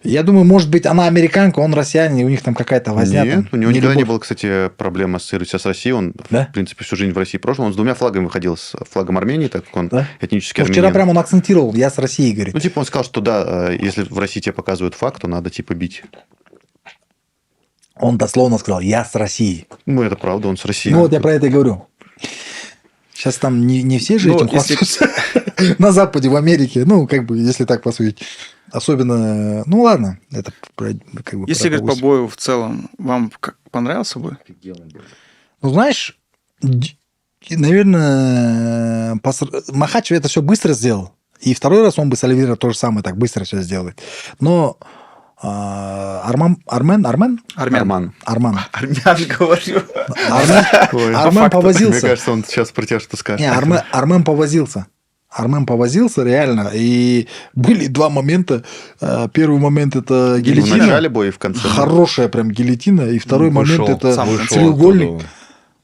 Я думаю, может быть, она американка, он россиянин, и у них там какая-то возня. Нет, там, у него никогда не нелюбовь. было, кстати, проблем ассоциировать себя с Россией. Он, Да? в принципе, всю жизнь в России прожил. Он с 2 флагами выходил. С флагом Армении, так как он Да? этнический Ну, вчера армянин. прямо он акцентировал, я с Россией, говорит. Ну, типа, он сказал, что да, если в России тебе показывают факт, то надо, типа, бить. Он дословно сказал, я с Россией. Ну, это правда, он с Россией. Ну, вот я про это и говорю. Сейчас там не все же Ну, этим если- хвастаются. На Западе, в Америке. Ну, как бы, если так посудить. Особенно... Ну, ладно. Это как бы... Если говорить по бою в целом, вам понравился бой? Ну, знаешь, наверное, Махачев это все быстро сделал. И второй раз он бы с Оливера то же самое так быстро все сделает. Но Армен? Армян. Армян, говорю. Ой, по Армен факту, повозился. Мне кажется, он сейчас про тебя что скажет. Не, Армен повозился. Армен повозился реально. И были 2 момента. Первый момент это В гильотина. начале боя и в конце. Хорошая прям гильотина. И второй момент это Сам вышел треугольник. оттуда.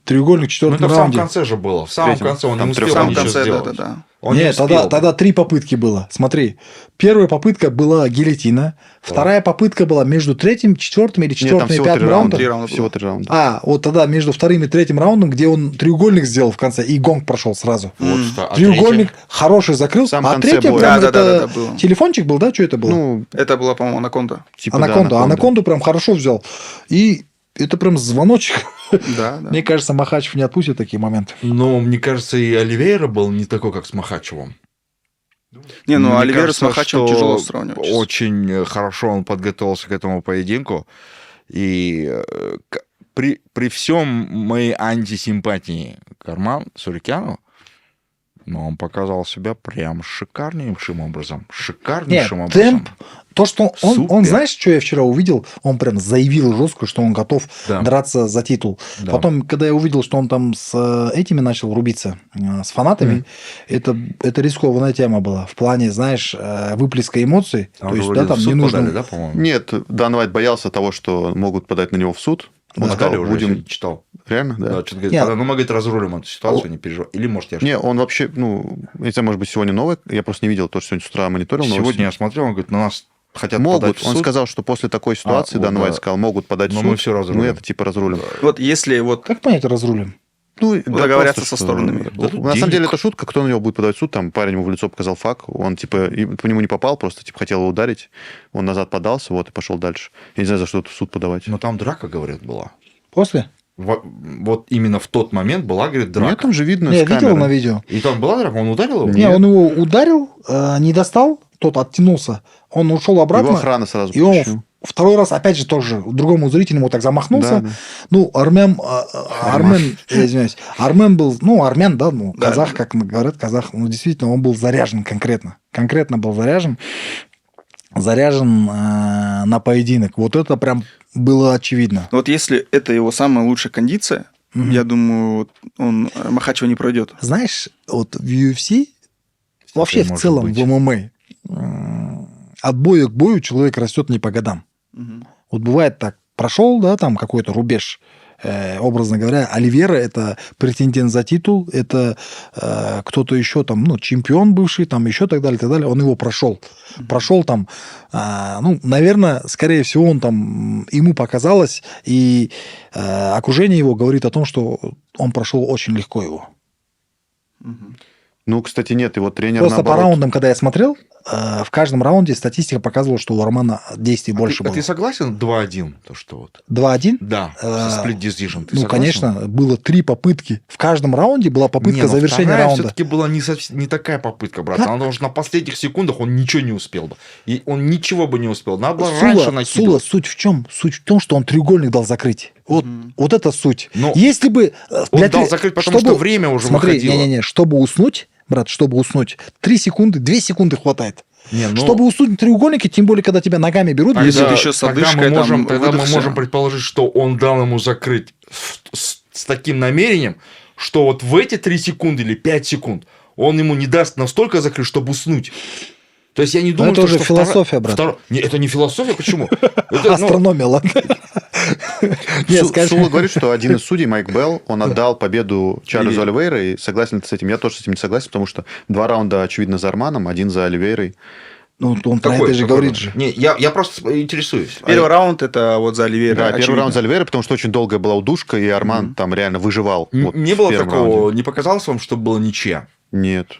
треугольник в Ну, четвертом это в самом раунде. конце же было. В самом Третьем. конце он Там не трёх успел В самом ничего конце, сделать. да. Он не Нет, успел. тогда 3 попытки было. Смотри, первая попытка была гильотина, вторая попытка была между третьим, четвертым или Нет, там четвертым и всего пятым 3 раунда. раундом. 3 раунда Всего было. 3 раунда. А, вот тогда между вторым и третьим раундом, где он треугольник сделал в конце, и гонг прошел сразу. Вот что. А Треугольник третья? хороший закрыл, В самом а конце третья боя. прям Да, это было. телефончик был, да? Что это было? Ну, Это была, по-моему, Анаконда. типа, да, Анаконду. Анаконду прям хорошо взял. И это прям звоночек. Да, да. Мне кажется, Махачев не отпустит такие моменты. Но, мне кажется, и Оливейра был не такой, как с Махачевым. Не, ну Мне Оливейра с кажется, Махачевым что тяжело сравнивать. Очень хорошо он подготовился к этому поединку. И при всем моей антисимпатии к Арман Сурикяну, но он показал себя прям шикарнейшим образом. Шикарнейшим Нет, образом. темп, то, что он, Супер. знаешь, что я вчера увидел? Он прям заявил жестко, что он готов Да. драться за титул. Да. Потом, когда я увидел, что он там с этими начал рубиться, с фанатами, это рискованная тема была. В плане, знаешь, выплеска эмоций. Там То есть, вроде да, там в суд не нужно... подали, да, по-моему? нет, Дан Уайт боялся того, что могут подать на него в суд. Он Да. сказал, Подали уже, я будем... сегодня читал. Реально, да? Да, что-то говорит, Нет. ну, мы, говорит, разрулим эту ситуацию, не переживай. Или, может, я Не, он вообще, ну, это, может быть, сегодня новый, я просто не видел, то, что сегодня с утра мониторил новости. Сегодня я смотрел, он говорит, на нас хотят подать Могут. в Он суд. сказал, что после такой ситуации, вот Дан Уайт да. сказал, могут подать в Но суд. мы всё разрулим. Мы это типа разрулим. Вот если вот Как понять разрулим? Ну, договорятся просто, со что- сторонами. Дадут На самом денег. деле это шутка, кто на него будет подавать в суд, там парень ему в лицо показал фак, он типа по нему не попал, просто типа хотел его ударить, он назад подался, вот и пошел дальше. Я не знаю, за что тут в суд подавать. Но там драка, говорят, была. После? Вот именно в тот момент была, говорит, драка. Нет, там же видно Не, я с видел камеры. на видео. И там была драка, он ударил его? Не, он его ударил, не достал, тот оттянулся, он ушел обратно. Его охрана сразу И он потащила. второй раз, опять же, тоже другому зрителю ему так замахнулся. Да, да. Ну, Армен, я извиняюсь, Армен был, ну, армян, да, ну, Да. казах, как говорят, казах, ну, действительно, он был заряжен конкретно. Конкретно был заряжен на поединок. Вот это прям было очевидно. Вот если это его самая лучшая кондиция, я думаю, вот он Махачева не пройдет. Знаешь, вот в UFC, вообще в может целом быть. в ММА, от боя к бою человек растет не по годам. Вот бывает так, прошел, да, там какой-то рубеж, образно говоря, Оливейра – это претендент за титул, это кто-то еще там, ну, чемпион бывший, там еще так далее, он его прошел. Прошел там, ну, наверное, скорее всего, он там, ему показалось, и окружение его говорит о том, что он прошел очень легко его. Ну, кстати, нет, его тренер Просто по наоборот. раундам, когда я смотрел, в каждом раунде статистика показывала, что у Армана действий больше А было. ты согласен 2-1, то что вот? 2-1? Да, split decision. Ты Ну, согласен? конечно, было 3 попытки. В каждом раунде была попытка завершения раунда. все-таки была не такая попытка, брат. Как? Потому что на последних секундах он ничего не успел бы. И он ничего бы не успел. Надо было раньше Сула, накидывать. суть в чем? Суть в том, что он треугольник дал закрыть. Вот это суть. Но Если бы... он дал закрыть, потому что время уже Смотри, выходило. не-не-не, чтобы уснуть, брат, чтобы уснуть, 3 секунды, 2 секунды хватает. Не, ну, Чтобы уснуть на треугольнике, тем более, когда тебя ногами берут, Если тогда- ты еще с тогда одышкой, мы можем, там, тогда мы выдохся. можем предположить, что он дал ему закрыть с таким намерением, что вот в эти 3 секунды или 5 секунд он ему не даст настолько закрыть, чтобы уснуть. То есть я не думаю, это уже что философия, брат. Не, это не философия, почему? Это, ну, астрономия, ладно? Нет, скажи. Сула говорит, что один из судей, Майк Белл, он отдал победу Чарльзу Оливейра, и согласен ли ты с этим? Я тоже с этим не согласен, потому что 2 раунда, очевидно, за Арманом, 1 за Оливейрой. Ну, он про какой- это же какой говорит раунд? же. Не, я просто интересуюсь. Первый раунд это вот за Оливейра. Да, первый очевидно. раунд за Оливейра, потому что очень долгая была удушка, и Арман там реально выживал. вот Не в было первом такого, раунде. не показалось вам, что было ничья? Нет.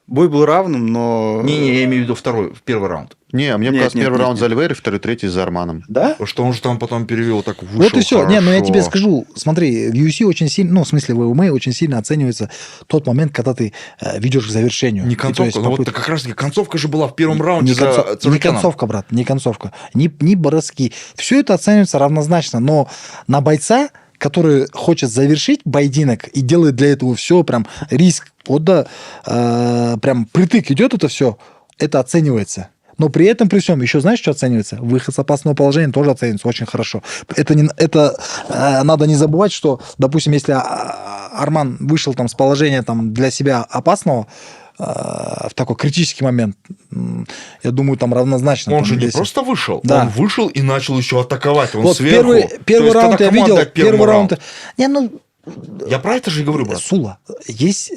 Бой был равным, но... Не, я имею в виду первый раунд. Не, мне Нет, показалось, нет, первый нет, раунд за нет. Оливейра, второй, третий за Арманом. Да? Что он же там потом перевел, так вышел Вот и все. Не, ну я тебе хорошо. скажу, смотри, в UFC очень сильно, ну, в смысле, в ММА очень сильно оценивается тот момент, когда ты ведешь к завершению. Не И то концовка, есть но вот попытка- как раз таки концовка же была в первом раунде не, за не Цурикяном. концовка, брат, не концовка. Не броски. Все это оценивается равнозначно, но на бойца, который хочет завершить поединок и делает для этого все, прям риск, вот да, прям притык идет это все, это оценивается. Но при этом, при всем, еще знаешь, что оценивается? Выход с опасного положения тоже оценивается очень хорошо. Надо не забывать, что, допустим, если Арман вышел там с положения там, для себя опасного, в такой критический момент, я думаю, там равнозначно. Он там же не весит. просто вышел, Да. он вышел и начал еще атаковать. Он Вот сверху. То первый есть раунд тогда я кому видел, отдать первый раунд... Не, ну, Я про это же и говорю, брат. Сула. Есть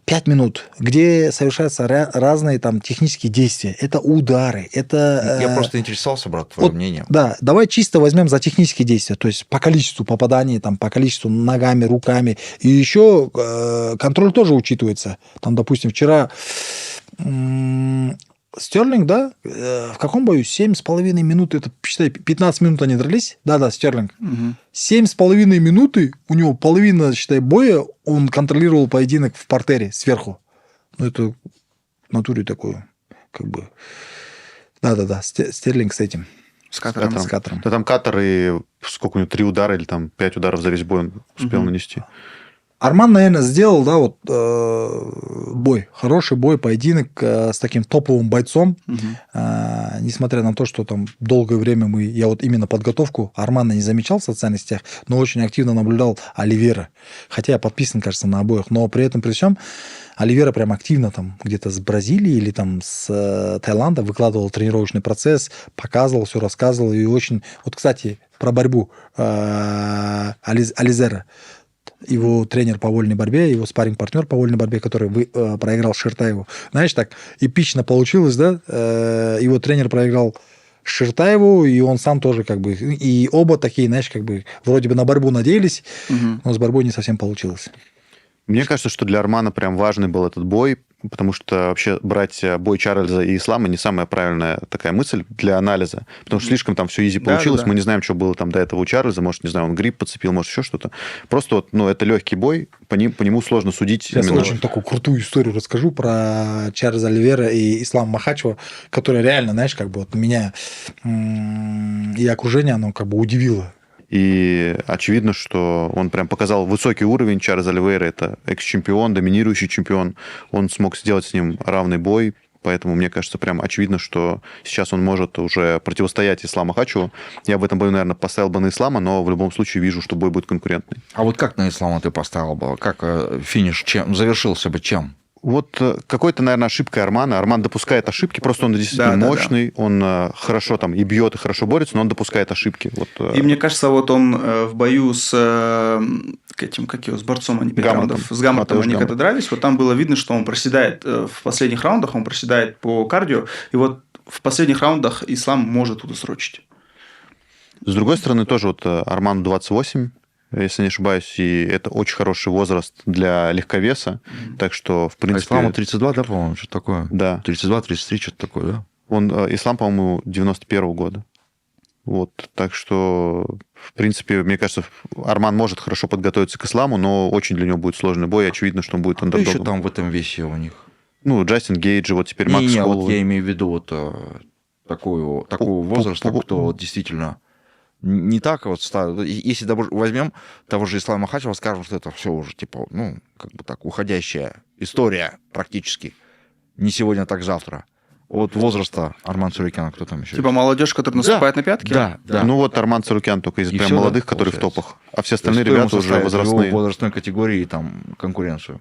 5 минут, где совершаются разные там технические действия. Это удары, это... Я просто интересовался, брат, твое вот, мнение. Да, давай чисто возьмем за технические действия, то есть по количеству попаданий, там, по количеству ногами, руками. И еще контроль тоже учитывается. Там, допустим, вчера Стерлинг, да, в каком бою? 7,5 минут, это, считай, 15 минут они дрались. Да-да, Стерлинг. 7,5 минуты, у него половина, считай, боя, он контролировал поединок в партере сверху. Ну, это в натуре такое, как бы... Да-да-да, Стерлинг с этим. С катером. С катером. Да там катер, и сколько у него, 3 удара или там 5 ударов за весь бой он успел нанести. Арман, наверное, сделал, да, вот бой, хороший бой, поединок с таким топовым бойцом, несмотря на то, что там долгое время я вот именно подготовку Армана не замечал в социальных сетях, но очень активно наблюдал Оливера, хотя я подписан, кажется, на обоих, но при этом, при всем, Оливера прям активно там где-то с Бразилии или там с Таиланда выкладывал тренировочный процесс, показывал, все рассказывал, и очень... Вот, кстати, про борьбу Ализера. Его тренер по вольной борьбе, его спарринг-партнер по вольной борьбе, который проиграл Ширтаеву. Знаешь, так эпично получилось, да? Его тренер проиграл Ширтаеву, и он сам тоже как бы... И оба такие, знаешь, как бы вроде бы на борьбу надеялись, но с борьбой не совсем получилось. Мне кажется, что для Армана прям важный был этот бой, потому что вообще брать бой Чарльза и Ислама не самая правильная такая мысль для анализа, потому что слишком там все изи получилось, мы не знаем, что было там до этого у Чарльза, может, не знаю, он грипп подцепил, может, еще что-то. Просто вот, ну, это легкий бой, по нему сложно судить. Сейчас именно... очень такую крутую историю расскажу про Чарльза Оливера и Ислама Махачева, которая реально, знаешь, как бы вот меня и окружение, оно как бы удивило. И очевидно, что он прям показал высокий уровень. Чарльз Оливейра – это экс-чемпион, доминирующий чемпион. Он смог сделать с ним равный бой. Поэтому, мне кажется, прям очевидно, что сейчас он может уже противостоять Исламу Махачеву. Я в этом бою, наверное, поставил бы на Ислама, но в любом случае вижу, что бой будет конкурентный. А вот как на Ислама ты поставил бы? Как финиш завершился бы чем? Вот какой-то, наверное, ошибкой Армана. Арман допускает ошибки, просто он действительно мощный, он хорошо там и бьет, и хорошо борется, но он допускает ошибки. Вот, и мне кажется, вот он в бою с с борцом, они 5 раундов, с Гамматом, они когда дрались, вот там было видно, что он проседает в последних раундах, он проседает по кардио, и вот в последних раундах Ислам может удосрочить. С другой стороны, тоже вот Арману 28, если не ошибаюсь, и это очень хороший возраст для легковеса, так что, в принципе... А Исламу 32, да, по-моему, что-то такое? Да. 32-33, что-то такое, да? Ислам, по-моему, 91-го года. Вот, так что, в принципе, мне кажется, Арман может хорошо подготовиться к Исламу, но очень для него будет сложный бой, очевидно, что он будет Кто андердогом. еще там в этом весе у них? Ну, Джастин Гейджи, вот теперь Макс Холлоуэй. Вот я имею в виду вот такого возраста, кто вот действительно... Не так вот, если возьмем того же Ислама Махачева, скажем, что это все уже, типа, ну, как бы так, уходящая история практически. Не сегодня, так завтра. От возраста Арман Цурикяна, кто там еще? Типа молодежь, которая наступает на пятки? Да. Ну вот Арман Цурикян только из прям молодых, да, которые получается. в топах. А все остальные ребята уже возрастные. В его возрастной категории там конкуренцию.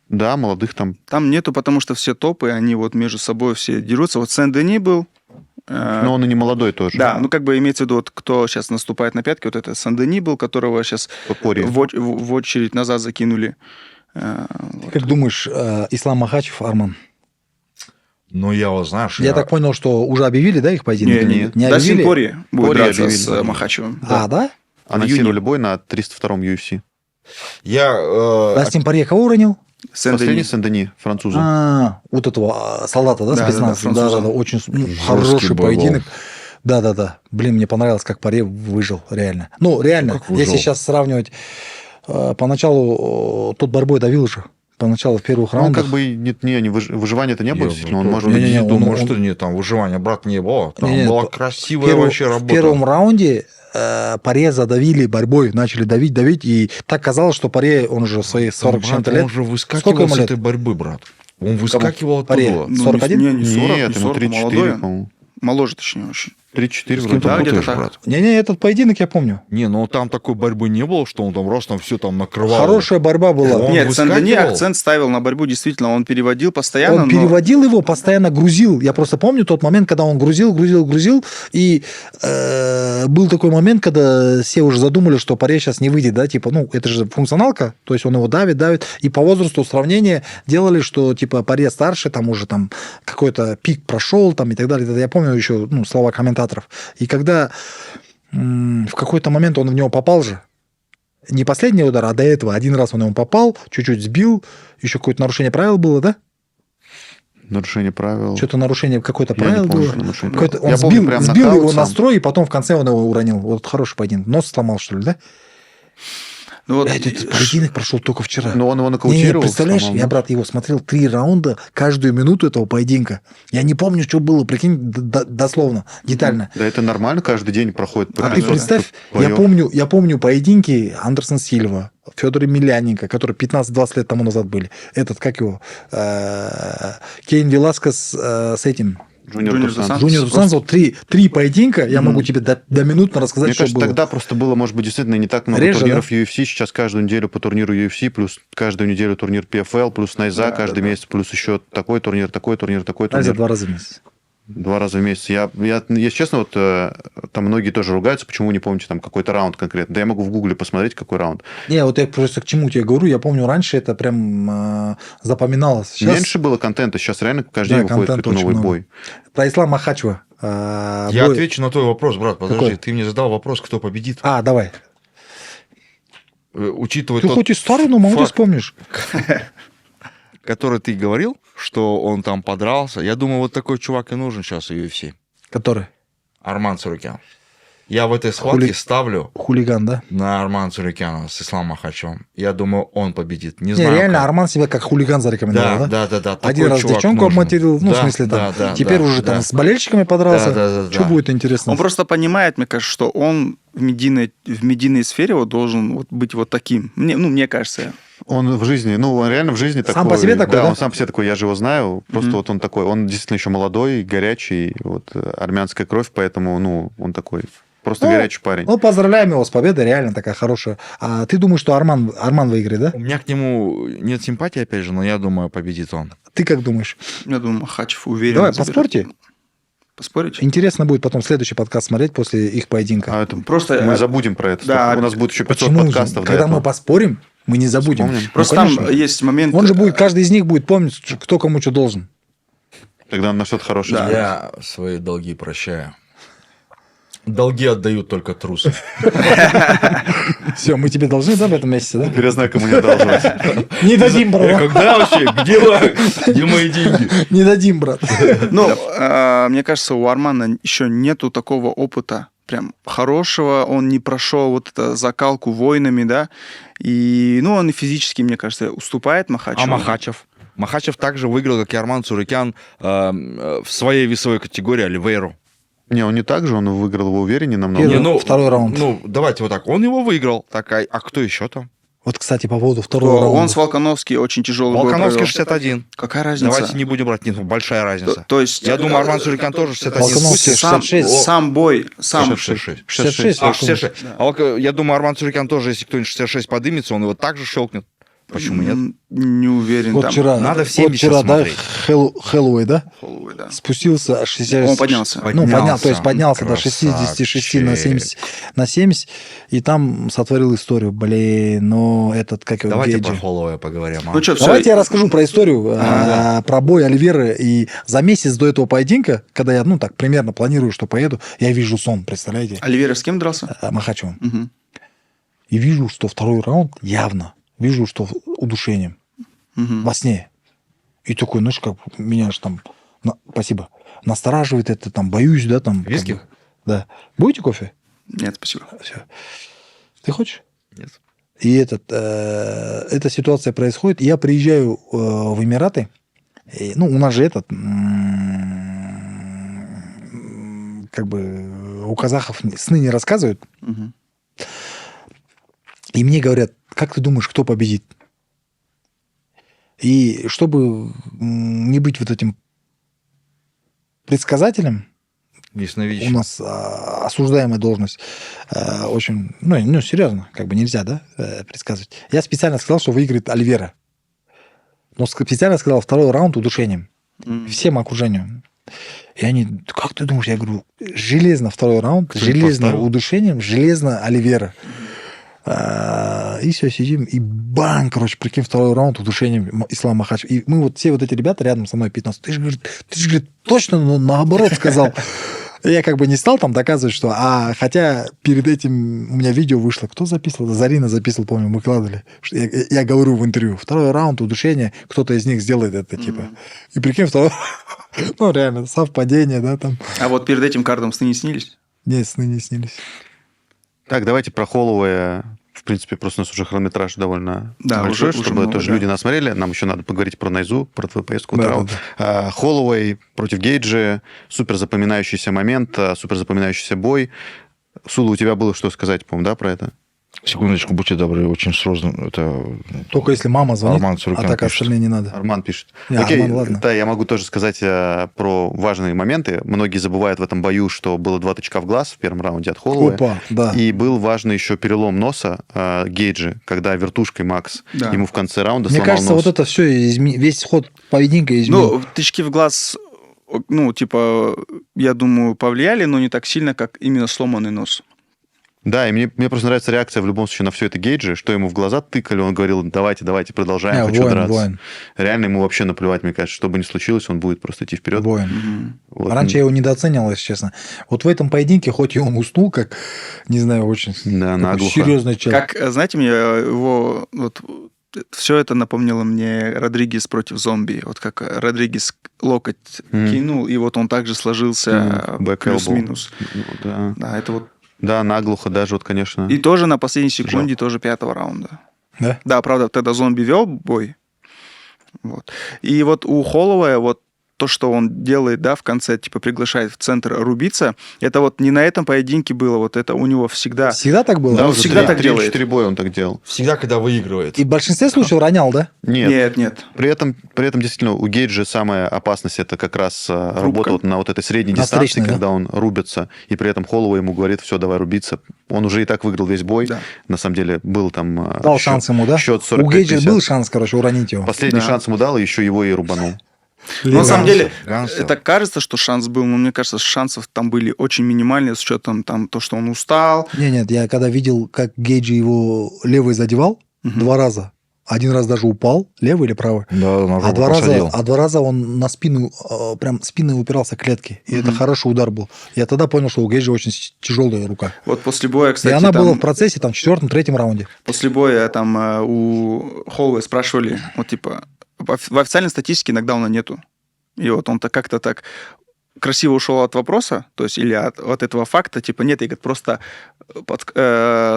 Да, молодых там. Там нету, потому что все топы, они вот между собой все дерутся. Вот Сен-Дени был. Но он и не молодой тоже. Да, ну как бы имеется в виду, вот, кто сейчас наступает на пятки, вот это Сен-Дени был, которого сейчас в очередь назад закинули. Как думаешь, Ислам Махачев, Арман? Ну, я вот, знаешь... Я так понял, что уже объявили, да, их поединок? Нет. Не Дастин объявили? Пори будет Пори драться объявили, с да. Махачевым. Да? Анонсировали бой на 302-м UFC. Дастин Порье кого уронил? Последний Сен-Дени, француза. Вот этого солдата, да, Да, спецназа? да, Да, очень хороший бой был. поединок. Да. Блин, мне понравилось, как Порье выжил, реально. Ну, реально, Как выжил? если сейчас сравнивать, поначалу тот борьбой давил же. Поначалу в первых Ну, раундах. как бы выживания-то не было, действительно. Он может... Не-не-не, он- думаю, что нет, там выживания, брат, не было. Там Не-не, была в красивая вообще работа. В первом раунде Порье задавили борьбой, начали давить, и так казалось, что Порье, он же свои 40 Брат, чем-то лет. Он же Сколько выскакивал ему с лет? этой борьбы, брат. Он выскакивал Порье? оттуда. Ну, 41? Не 40, Нет, не ему 40, 34, молодой. по-моему. Моложе, точнее, очень. 3-4 С вроде. кем ты Да, где-то путаешь, так. брат? Не-не, этот поединок я помню. Не, ну там такой борьбы не было, что он там раз там все там накрывал. Хорошая борьба была. Он Нет, Сен-Дени выскакивал? акцент ставил на борьбу, действительно, он переводил постоянно, Он но... переводил его, постоянно грузил. Я просто помню тот момент, когда он грузил, и был такой момент, когда все уже задумали, что Паре сейчас не выйдет, да, типа, ну, это же функционалка, то есть он его давит, и по возрасту сравнения делали, что, типа, Паре старше, там уже там какой-то пик прошел, там, и так далее. Я помню еще, ну, слова комментаторов. И когда в какой-то момент он в него попал же, не последний удар, а до этого один раз он ему попал, чуть-чуть сбил, еще какое-то нарушение правил было, да? Нарушение правил. Что-то нарушение какое-то Я не правило помню, было. что нарушение Какое-то- правил. Он Я помню, сбил, прям сбил нокаут его на сам. строй, и потом в конце он его уронил. Вот хороший поединок. Нос сломал, что ли, да? Ну, вот, Этот поединок прошел только вчера. Но он его Не, нокаутировал. представляешь, сломал, я, да? брат, его смотрел 3 раунда, каждую минуту этого поединка. Я не помню, что было, прикинь, дословно, детально. Да это нормально, каждый день проходит. А ты представь, боёв. я помню поединки Андерсон Сильва, Федор Емельяненко, которые 15-20 лет тому назад были. Этот, как его, Кейн Веласкес с этим, Джуниор Джуниор Dos Dos Santos. Santos. Джуниор Dos Santos. Три поединка, я могу тебе минутно рассказать, Мне что кажется, было. тогда просто было, может быть, действительно не так много Реже, турниров UFC. Сейчас каждую неделю по турниру UFC, плюс каждую неделю турнир PFL, плюс Найза каждый месяц, плюс еще такой турнир, такой турнир, такой А, за турнир. 2 раза в месяц. 2 раза в месяц. Я, если честно, вот там многие тоже ругаются, почему вы не помните там какой-то раунд конкретно. Да я могу в гугле посмотреть, какой раунд. Не, вот я просто к чему тебе говорю, я помню, раньше это прям запоминалось. Сейчас Меньше было контента, сейчас реально каждый день выходит контента какой-то очень новый много. бой. Про Ислама Махачева. Я отвечу на твой вопрос, брат. Подожди, Какой? ты мне задал вопрос, кто победит. Давай. Учитывая Ты тот хоть и старый, но мало ты факт, вспомнишь. который ты говорил, что он там подрался. Я думаю, вот такой чувак и нужен сейчас в UFC. Который? Арман Цурикян. Я в этой схватке Хули- ставлю Хулиган, да? на Армана Цурикяна с Исламом Махачевым. Я думаю, он победит. Не Не, знаю. реально, как. Арман себя как хулиган зарекомендовал, да? Да. Такой Один раз чувак девчонку нужен. обматерил, ну, Да, в смысле, там, да, теперь да, уже да. там с болельщиками подрался. Да. Что будет интересно? Он просто понимает, мне кажется, что он в медийной сфере вот должен вот быть вот таким. Мне кажется. Он в жизни, он реально в жизни такой. Сам по себе такой, да? он сам по себе такой, я же его знаю. Просто вот он такой, он действительно еще молодой, горячий, вот армянская кровь, поэтому, он такой просто горячий парень. Ну, поздравляем его с победой, реально такая хорошая. А ты думаешь, что Арман выиграет, да? У меня к нему нет симпатии, опять же, но я думаю, победит он. Ты как думаешь? Я думаю, Махачев уверен. Давай, поспорьте. Поспорить? Интересно будет потом следующий подкаст смотреть после их поединка. А это Просто, мы забудем про это. да, у нас будет еще 500 Почему? подкастов. до Когда этого. мы поспорим, мы не забудем. Вспомним. Ну, Просто конечно. там есть момент... Он же будет, каждый из них будет помнить, кто кому что должен. Тогда он на что-то хорошее Да. сделает. Я свои долги прощаю. Долги отдают только трусы. Все, мы тебе должны, да, в этом месяце, да? Теперь я знаю, кому не одалживать. Не дадим, брат. Когда вообще? Где мои деньги? Не дадим, брат. Мне кажется, у Армана еще нету такого опыта прям хорошего, он не прошел вот эту закалку войнами, да, и, он и физически, мне кажется, уступает Махачеву. А Махачев? Махачев также выиграл, как и Арман Цурикян, в своей весовой категории Оливейру. Не, он не так же, он выиграл его увереннее намного. Первый. Второй раунд. Давайте вот так. Он его выиграл. А кто еще там? Вот, кстати, по поводу второго раунда. Он с Волконовский очень тяжелый бой Волконовский провел. 61. Какая разница? Давайте не будем брать. Нет, большая разница. То есть... Я думаю, Арман Цурикян тоже 61. Волконовский Пусть- 66. Сам бой, сам... 66. 66. А, 66. Я думаю, Арман Цурикян тоже, если кто-нибудь 66 подымется, он его также щелкнет. Почему нет? Не уверен. Вот там. вчера, Надо в вот 70 вчера, да, смотреть. Хэллоуэй, да? Холлоуэй, да. Спустился аж 60... Он поднялся. То есть поднялся до 66 на 70, и там сотворил историю. Блин, этот, как его, Давайте Гейджи. про Холлоуэя поговорим. Ну что, все. Давайте я расскажу про историю, про бой Оливеры. И за месяц до этого поединка, когда я, так примерно планирую, что поеду, я вижу сон, представляете? Оливейра с кем дрался? Махачевым. Мгм. И вижу, что второй раунд явно, вижу, что удушением Мгм. во сне. И такой, знаешь, как меня аж там, спасибо, настораживает это, там, боюсь, да, там. как Виски? бы. Да. Будете кофе? Нет, спасибо. Все. Ты хочешь? Нет. И эта ситуация происходит. И я приезжаю в Эмираты. И, у нас же как бы у казахов сны не рассказывают. Мгм. И мне говорят, как ты думаешь, кто победит? И чтобы не быть вот этим предсказателем, у Ясновидящий. нас осуждаемая должность. Очень, ну, серьезно, как бы нельзя, да, предсказывать. Я специально сказал, что выиграет Оливера. Но специально сказал второй раунд удушением. Всем окружению. И они, как ты думаешь? Я говорю, железно второй раунд, Кто-нибудь железно поставил? удушением, железно Оливера. И все, сидим, и бам, короче, прикинь, второй раунд удушением Ислам Махачев. И мы вот все вот эти ребята рядом со мной 15. Ты же, говорит, точно наоборот сказал. Я как бы не стал там доказывать, что... хотя перед этим у меня видео вышло. Кто записывал? Зарина записывал, помню, мы выкладывали. Я говорю в интервью. Второй раунд удушения, кто-то из них сделает это, типа. И прикинь, второй... Ну, реально, совпадение, да, там. А вот перед этим картом сны не снились? Нет, сны не снились. Так, давайте про Холлоуэя. В принципе, просто у нас уже хронометраж довольно Да, большой, уже чтобы много, тоже да. люди нас смотрели. Нам еще надо поговорить про Найзу, про твою поездку. Да, Холлоуэй против Гейджи. Супер запоминающийся момент, супер запоминающийся бой. Сула, у тебя было что сказать, по-моему, да, про это? Секундочку, будьте добры, очень сложно. Это Только если мама звонит, Арман Сурикян а так пишет. остальные не надо. Арман пишет. Не, Окей, Арман, ладно. да, я могу тоже сказать про важные моменты. Многие забывают в этом бою, что было 2 тычка в глаз в первом раунде от Холлоуэя. Опа, да. И был важный еще перелом носа Гейджи, когда вертушкой Макс Да. ему в конце раунда Мне сломал кажется, нос. вот это все, весь ход поединка изменил. Ну, тычки в глаз, ну, типа, я думаю, повлияли, но не так сильно, как именно сломанный нос. Да, и мне просто нравится реакция в любом случае на все это Гейджи, что ему в глаза тыкали, он говорил, давайте, продолжаем, хочу драться. Воин. Реально ему вообще наплевать, мне кажется, что бы ни случилось, он будет просто идти вперед. Воин. Вот. Раньше я его недооценивал, если честно. Вот в этом поединке, хоть и он уснул, как, не знаю, очень Да, наглухо. серьезный человек. Как, знаете, мне его... Вот, все это напомнило мне Родригес против зомби. Вот как Родригес локоть кинул, и вот он также сложился Back elbow. плюс-минус. Ну, да. Да, это вот... Да, наглухо даже, вот, конечно. И тоже на последней секунде, тоже 5-го раунда. Да? Да, правда, тогда зомби вел бой. Вот. И вот у Холлоуэя вот то, что он делает, да, в конце, типа, приглашает в центр рубиться, это вот не на этом поединке было, вот это у него всегда... Всегда так было? Да, он уже всегда так делает. 4 боя он так делал. всегда, когда выигрывает. И в большинстве случаев ронял, да? Нет. Нет. При этом действительно у Гейджа самая опасность это как раз работа вот на вот этой средней На дистанции, встречной, да. когда он рубится, и при этом Холлоуэй ему говорит, все, давай рубиться. Он уже и так выиграл весь бой. Да. На самом деле был там Дал шанс ему, да? счет У Гейджа 45-50. был шанс, короче, уронить его. Последний Да. шанс ему дал, и еще его и рубанул. Но на самом деле, Гансел. это кажется, что шанс был, но мне кажется, шансов там были очень минимальные, с учетом там то, что он устал. Нет, я когда видел, как Гейджи его левый задевал 2 раза. 1 раз даже упал, левый или правый. Да, на А жопу 2 посадил. раза он на спину, прям спиной упирался к клетке. И это хороший удар был. Я тогда понял, что у Гейджи очень тяжелая рука. Вот после боя, кстати, и она там, была в процессе, там, в 4-3 раунде. после боя там у Холлоуэя спрашивали, вот типа, в официальной статистике нокдауна нету. И вот он-то как-то так красиво ушел от вопроса, то есть или от этого факта, типа, нет, я говорит, просто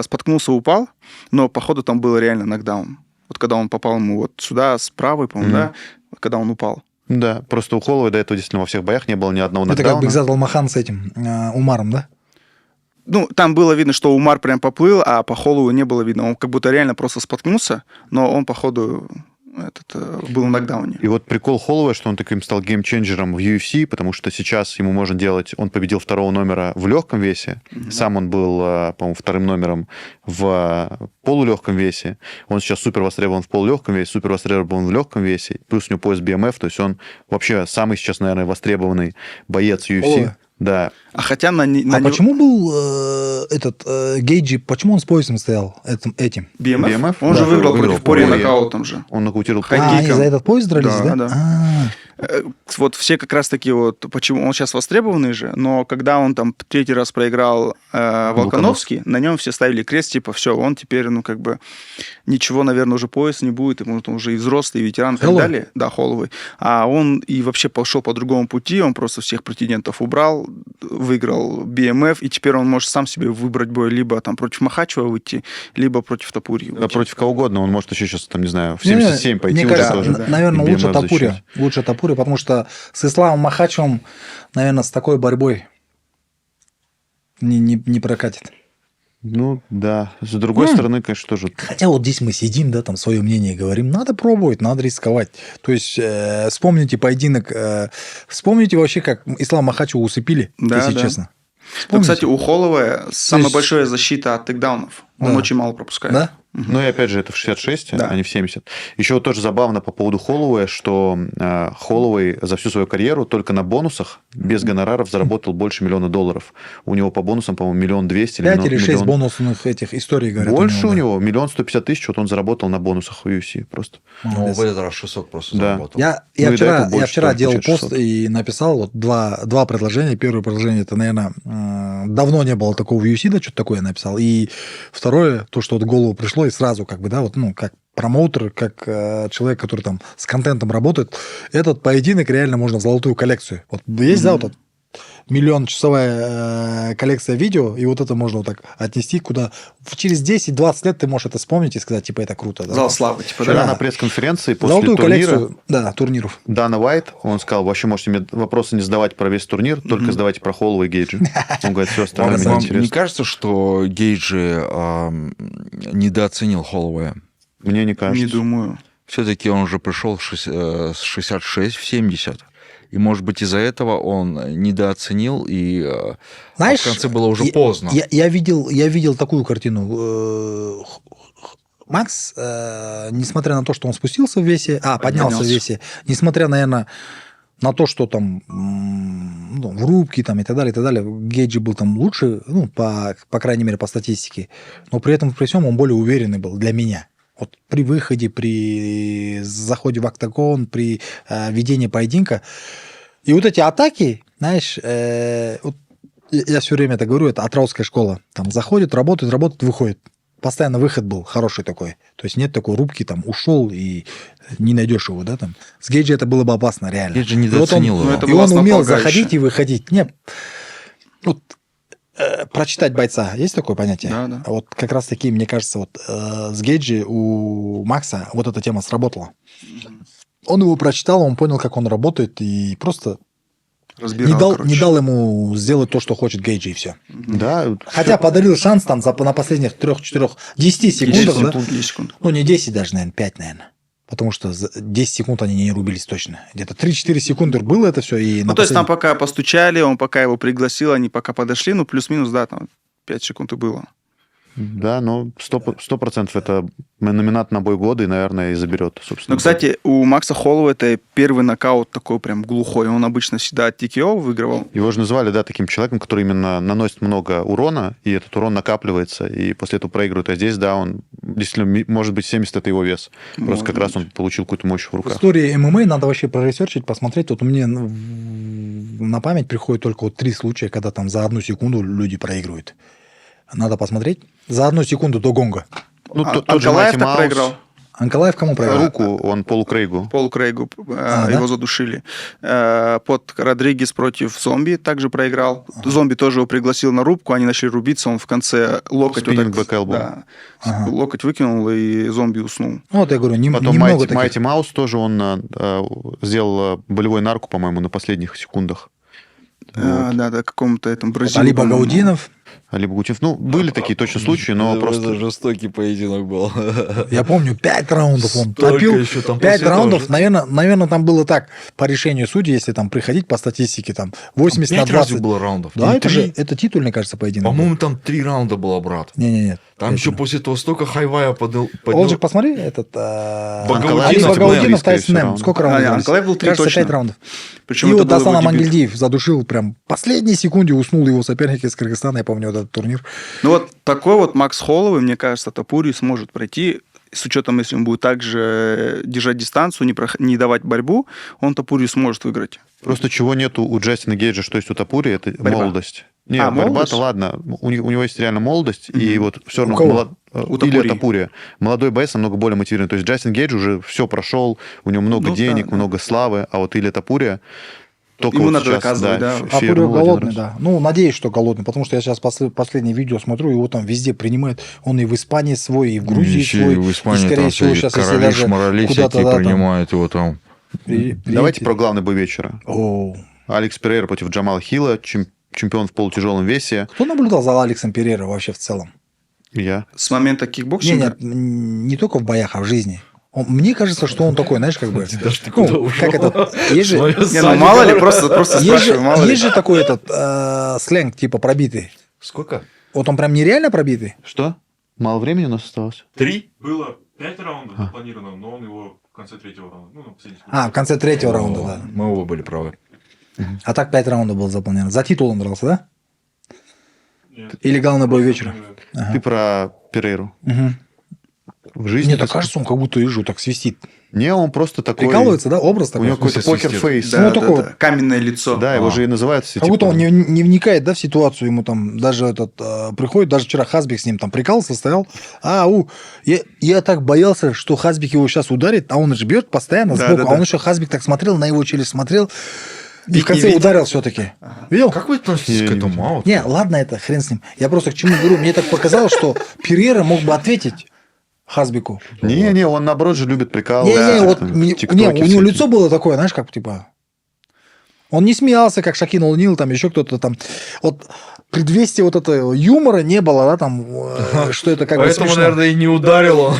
споткнулся, упал, но походу там был реально нокдаун. Вот когда он попал ему вот сюда, с правой, по-моему, да, когда он упал. Да, просто у Холлоуэя до этого действительно во всех боях не было ни одного Это как нокдауна. Бекзат Алмахан с этим Умаром, да? Ну, там было видно, что Умар прям поплыл, а по Холлоуэю не было видно. Он как будто реально просто споткнулся, но он, походу, был в нокдауне. И вот прикол Холлоуэя, что он таким стал геймченджером в UFC, потому что сейчас ему можно делать... Он победил 2-го номера в легком весе. Сам он был, по-моему, 2-м номером в полулегком весе. Он сейчас супер востребован в полулегком весе, супер востребован в легком весе. Плюс у него пояс BMF, то есть он вообще самый сейчас, наверное, востребованный боец UFC. Холлоуэй? Да. А хотя на него... Почему был Гейджи, почему он с поясом стоял этим? BMF? Он Да, же выиграл выиграл против Пори Пори. нокаутом же. Он нокаутировал Хай-киком. Они за этот пояс дрались, да? Да. Вот все как раз-таки вот, почему он сейчас востребованный же, но когда он там 3-й раз проиграл Волконовский, на нем все ставили крест, типа, все, он теперь, ну, как бы, ничего, наверное, уже пояс не будет, ему он уже и взрослый, и ветеран, и так Холлоуэй? далее. Да, Холлоуэй. А он и вообще пошел по другому пути, он просто всех претендентов убрал, выиграл BMF, и теперь он может сам себе выбрать бой либо там против Махачева выйти, либо против Топури. Да, против кого угодно. Он может еще сейчас, там, не знаю, в 77 пойти Мне уже кажется, тоже. наверное, И лучше BMF Топури. защитить. Лучше Топури, потому что с Исламом Махачевым, наверное, с такой борьбой не прокатит. Ну, да. С другой стороны, конечно, тоже... Хотя вот здесь мы сидим, да, там свое мнение говорим. Надо пробовать, надо рисковать. То есть вспомните поединок, вспомните вообще, как Ислам Махачева усыпили, Да, если да. честно. Ну, Вспомните. кстати, у Холлоуэя самая есть- большая защита от тейкдаунов. Он Да. очень мало пропускает. Да? Ну и опять же, это в 66, Да. а не в 70. Еще вот тоже забавно по поводу Холлоуэя, что Холлоуэй за всю свою карьеру только на бонусах без гонораров заработал больше $1 миллиона. У него по бонусам, по-моему, 1 200 000 или 5 или 6 миллион. бонусных этих историй, говорят. Больше у да. него, 1 150 000, вот он заработал на бонусах в UFC просто. Ну, Молодец. в этот раз 600 просто Да. заработал. Я Ну и до вчера, этого больше я вчера тоже делал получается пост 600. и написал вот два предложения. Первое предложение, это, наверное, давно не было такого в UFC, да, что-то такое я написал. И второе, то, что вот в голову пришло, и сразу как бы, да, вот, ну, как промоутер, как человек, который там с контентом работает, этот поединок реально можно в золотую коллекцию. Вот есть, да, вот этот миллиончасовая коллекция видео, и вот это можно вот так отнести, куда через 10-20 лет ты можешь это вспомнить и сказать, типа, это круто. Да? Зал славы, типа, Вчера да. на пресс-конференции после Золотую турнира коллекцию, да, турниров. Дана Уайт, он сказал, вообще можете мне вопросы не задавать про весь турнир, только задавайте про Холлоуэй и Гейджи. Он говорит, все остальное мне Вам интересно. не кажется, что Гейджи недооценил Холлоуэя? Мне не Не кажется. думаю. Все-таки он уже пришел с 66 в 70. И, может быть, из-за этого он недооценил, и Знаешь, в конце было уже я- поздно. Я видел такую картину. Макс, несмотря на то, что он спустился в весе, поднялся в весе, несмотря, наверное, на то, что там ну, в рубке там, и так далее, Гейджи был там лучше, ну, по крайней мере, по статистике, но при этом, при всем, он более уверенный был для меня. Вот при выходе, при заходе в октагон, при ведении поединка. И вот эти атаки, знаешь, вот я все время это говорю, это атраутская школа. Там заходит, работает, выходит. Постоянно выход был хороший такой. То есть нет такой рубки, там, ушел и не найдешь его, да, там. С Гейджи это было бы опасно, реально. Гейджи недооценил И его. это и было он умел основополагающее. заходить и выходить. Не, вот, прочитать бойца, есть такое понятие? Да, да. А вот как раз таки, мне кажется, вот с Гейджи у Макса вот эта тема сработала. Он его прочитал, он понял, как он работает, и просто Разбирал, короче. не дал ему сделать то, что хочет Гейджи, и все. Да, Хотя подарил шанс там на последних 3-4, 10 секундах, да? 10 секунд. Ну, не 10 даже, наверное, 5, наверное. Потому что за 10 секунд они не рубились точно. Где-то 3-4 секунды было это все. И Ну, то есть там пока постучали, он пока его пригласил, они пока подошли, ну, плюс-минус, да, там 5 секунд и было. да, но 100% это номинат на бой года и, наверное, и заберет, собственно. Но, кстати, у Макса Холлоуэя это первый нокаут такой прям глухой. Он обычно всегда от TKO выигрывал. Его же называли, да, таким человеком, который именно наносит много урона, и этот урон накапливается, и после этого проигрывает. А здесь, да, он действительно, может быть, 70 это его вес. Просто Может как раз быть. он получил какую-то мощь в В руках. истории ММА надо вообще проресерчить, посмотреть. Вот мне на память приходит только вот 3 случая, когда там за 1 секунду люди проигрывают. Надо посмотреть. За 1 секунду до гонга. Ну, тот же Анкалаев Майти так Маус, проиграл. Анкалаев кому проиграл? руку он Полу Крейгу. Полу Крейгу, да? его задушили. Под Родригес против Зомби также проиграл. Зомби тоже его пригласил на рубку, они начали рубиться, он в конце локоть вот Спиннинг так, бэк элбоу. да, локоть выкинул, и Зомби уснул. Ну, вот я говорю, Потом немного таких. Майти Маус тоже он сделал болевой нарку, по-моему, на последних секундах. Да, какому-то этом Бразилии. Али по-моему. Багаудинов. Али Багутинов. Ну, были такие точно случаи, но Это просто... жестокий поединок был. Я помню, 5 раундов он Столько топил. еще там 5 после раундов, того наверное, там было так, по решению судей, если там приходить по статистике, там 80 на 5 разве 20. было раундов? Да, Или это 3? же, это титульный, кажется, поединок. По-моему, там 3 раунда было, брат. Не-не-не. Там еще после того столько хайвая поднял. Олджик, посмотри, этот... Багаудинов, Али типа, Багаудинов, скорее Тайсон всего, М. Сколько раундов? длились? Анкалаев был 3 Кажется, точно. 5 раундов. Причем И это вот был его Аслан дебют. Амангельдиев задушил прям в последней секунде, уснул его соперник из Кыргызстана, я помню, вот этот турнир. Ну вот такой вот Макс Холлоуэй, мне кажется, Топури сможет пройти, с учетом, если он будет также держать дистанцию, не давать борьбу, он Топури сможет выиграть. Просто чего нету у Джастина Гейджа, что есть у Топури, это Борьба. молодость. Не, молодость? борьба-то ладно. У него есть реально молодость, и вот все равно... кого? У Или Топури. Топури. Молодой боец намного более мотивированный. То есть Джастин Гейдж уже все прошел, у него много Ну, денег, да, да. много славы, а вот Илья Топури только Ему вот надо сейчас, доказывать, да. А феернул Пурё один голодный, раз. да. Ну, надеюсь, что голодный, потому что я сейчас последнее видео смотрю, его там везде принимают. Он и в Испании свой, и в Грузии Еще свой. и в Испании и, скорее там всего, всякие сейчас, если короли, даже шмарали куда-то, всякие да, там принимают его там. Давайте про главный бой вечера. О. Алекс Перейра против Джамала Хилла, чемпион в полутяжелом весе. Кто наблюдал за Алексом Перейро вообще в целом? Я. С момента Не, кикбоксинга? нет, не только в боях, а в жизни. Мне кажется, что он такой, знаешь, как бы... Даже ты куда ушел? как это... Есть же, Не, ну мало ли, просто спрашиваю, мало ли. есть же такой этот сленг, типа пробитый. Сколько? Вот он прям нереально пробитый. Что? Мало времени у нас осталось? 3? Было 5 раундов запланировано, но он его в конце 3-го раунда. Ну, на последних В конце третьего раунда, да. Мы оба были правы. А так 5 раундов было запланировано. За титул он дрался, да? Нет. Или главный бой вечера? Ты про Перейру. Мгм. В жизни... Мне так кажется, он как будто вижу, так свистит. Не, он просто такой... Прикалывается, да? Образ У такой. него какой-то смысле покер-фейс. Ну, такой вот. Каменное лицо. Да, его же и называют все Как будто типа, он не вникает, да, в ситуацию, ему там даже этот приходит, даже вчера Хазбик с ним там прикалывался, стоял. Я так боялся, что Хазбик его сейчас ударит, а он же бьет постоянно Да, сбоку, да, а он да. еще Хазбик так смотрел, на его челюсть смотрел, и И в конце видел. ударил все-таки. Видел? Как вы относитесь Я к не этому? видел. А, вот Не, ладно это, хрен с ним. Я просто к чему говорю, мне так показалось, что Перейра мог бы ответить Хазбику. Не, он наоборот же любит прикалывать. Не, вот там, у тиктоки него всякие. лицо было такое, знаешь, как типа. Он не смеялся, как Шакин О'Нил, там еще кто-то там. Вот предвестия вот этого юмора не было, да, там, что это как бы Поэтому, смешно. наверное, и не ударил он.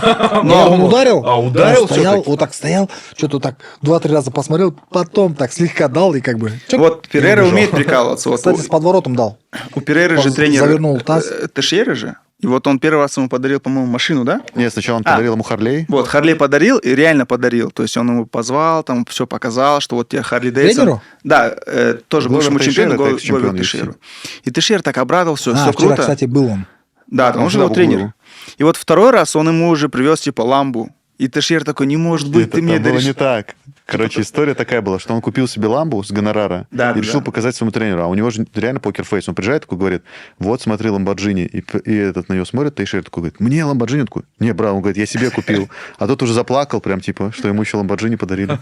Не, он ударил. А, ударил он стоял, всё-таки? вот так стоял, что-то так 2-3 раза посмотрел, потом так слегка дал и как бы. чик, Вот Перейра убежал. умеет прикалываться. Вот Кстати, с подворотом дал. у Перейры же тренер Завернул таз. Тешьера же. И вот он первый раз ему подарил, по-моему, машину, да? Нет, сначала он подарил ему Харлей. Вот, Харли подарил и реально подарил. То есть он ему позвал, там все показал, что вот тебе Харли Дэвидсон. Тренеру? Да, тоже Гловер бывшему Тейшера, чемпиону, это экс-чемпион Гловер UFC. Тейшеру. И Тейшер так обрадовался, все Вчера, круто. кстати, был он. Да, он же всегда его в тренер. углу. И вот второй раз он ему уже привез типа ламбу. И Тейшер такой, не может быть, Это ты мне там было даришь. не так. Короче, история такая была, что он купил себе ламбу с гонорара Да, и да, решил да. показать своему тренеру. А у него же реально покерфейс. Он приезжает такой, говорит, вот, смотри, Ламборджини. И этот на него смотрит, Тейшер такой говорит, мне Ламборджини? Он такой, не, брат, он говорит, я себе купил. А тот уже заплакал прям, типа, что ему еще Ламборджини подарили.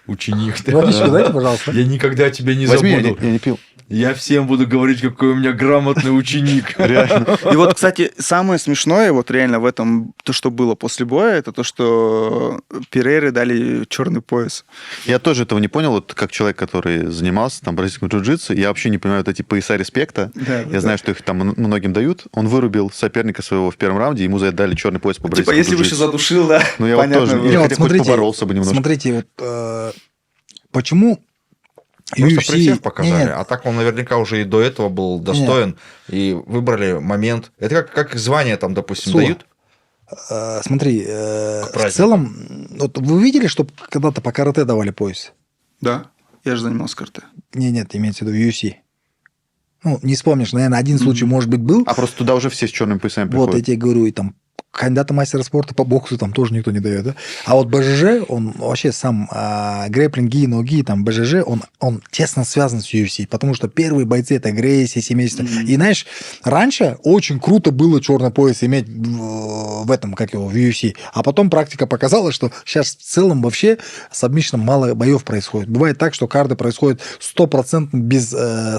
Ученик ты. Водички дайте, пожалуйста. Я никогда тебя не Возьми, забуду. я не пил. Я всем буду говорить, какой у меня грамотный ученик. Реально. И вот, кстати, самое смешное вот реально в этом, то, что было после боя, это то, что Перейре дали черный пояс. Я тоже этого не понял, вот как человек, который занимался там бразильским джиу-джитсу, я вообще не понимаю вот эти пояса респекта. Да, Я знаю, что их там многим дают. Он вырубил соперника своего в первом раунде, ему за это дали черный пояс по Типа, бразильскому если бы еще джиу-джитсу. задушил, да, Ну, я вот понятно тоже. было. Или Не, вот хотя хоть поборолся бы немножко. Смотрите, почему Просто UFC присев показали. Нет, А так он наверняка уже и до этого был достоин. И выбрали момент. Это как звание там, допустим, Сула. дают. смотри, в празднику. целом, вот вы видели, что когда-то по карате давали пояс? Да, я же занимался карате. Нет, имеется в виду UFC. Ну, не вспомнишь, наверное, один случай, может быть, был. А просто туда уже все с черными поясами Вот, я приходят. тебе говорю, и там кандидата мастера спорта по боксу там тоже никто не дает, да? А вот БЖЖ, он вообще сам грэпплинг, ги, ноги, там БЖЖ, он тесно связан с UFC, потому что первые бойцы это Грейси, семейство. И знаешь, раньше очень круто было черный пояс иметь в этом, как его, в UFC, а потом практика показала, что сейчас в целом вообще с сабмишном мало боев происходит. Бывает так, что карды происходят 100% без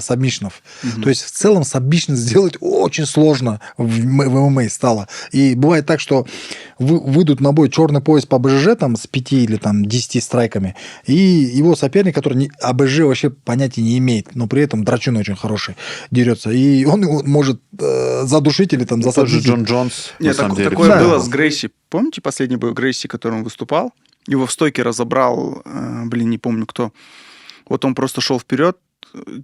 сабмишнов. То есть в целом сабмишн сделать очень сложно в ММА стало. И бывает так, что выйдут на бой черный пояс по БЖЖ там, с 5 или там, 10 страйками, и его соперник, который о БЖЖ вообще понятия не имеет, но при этом драчун очень хороший, дерется. И он его может задушить или там Тот же засадить. Джон Джонс, на Нет, самом деле. такое Да. было с Грейси. Помните последний бой Грейси, который он выступал? Его в стойке разобрал, не помню кто. Вот он просто шел вперед,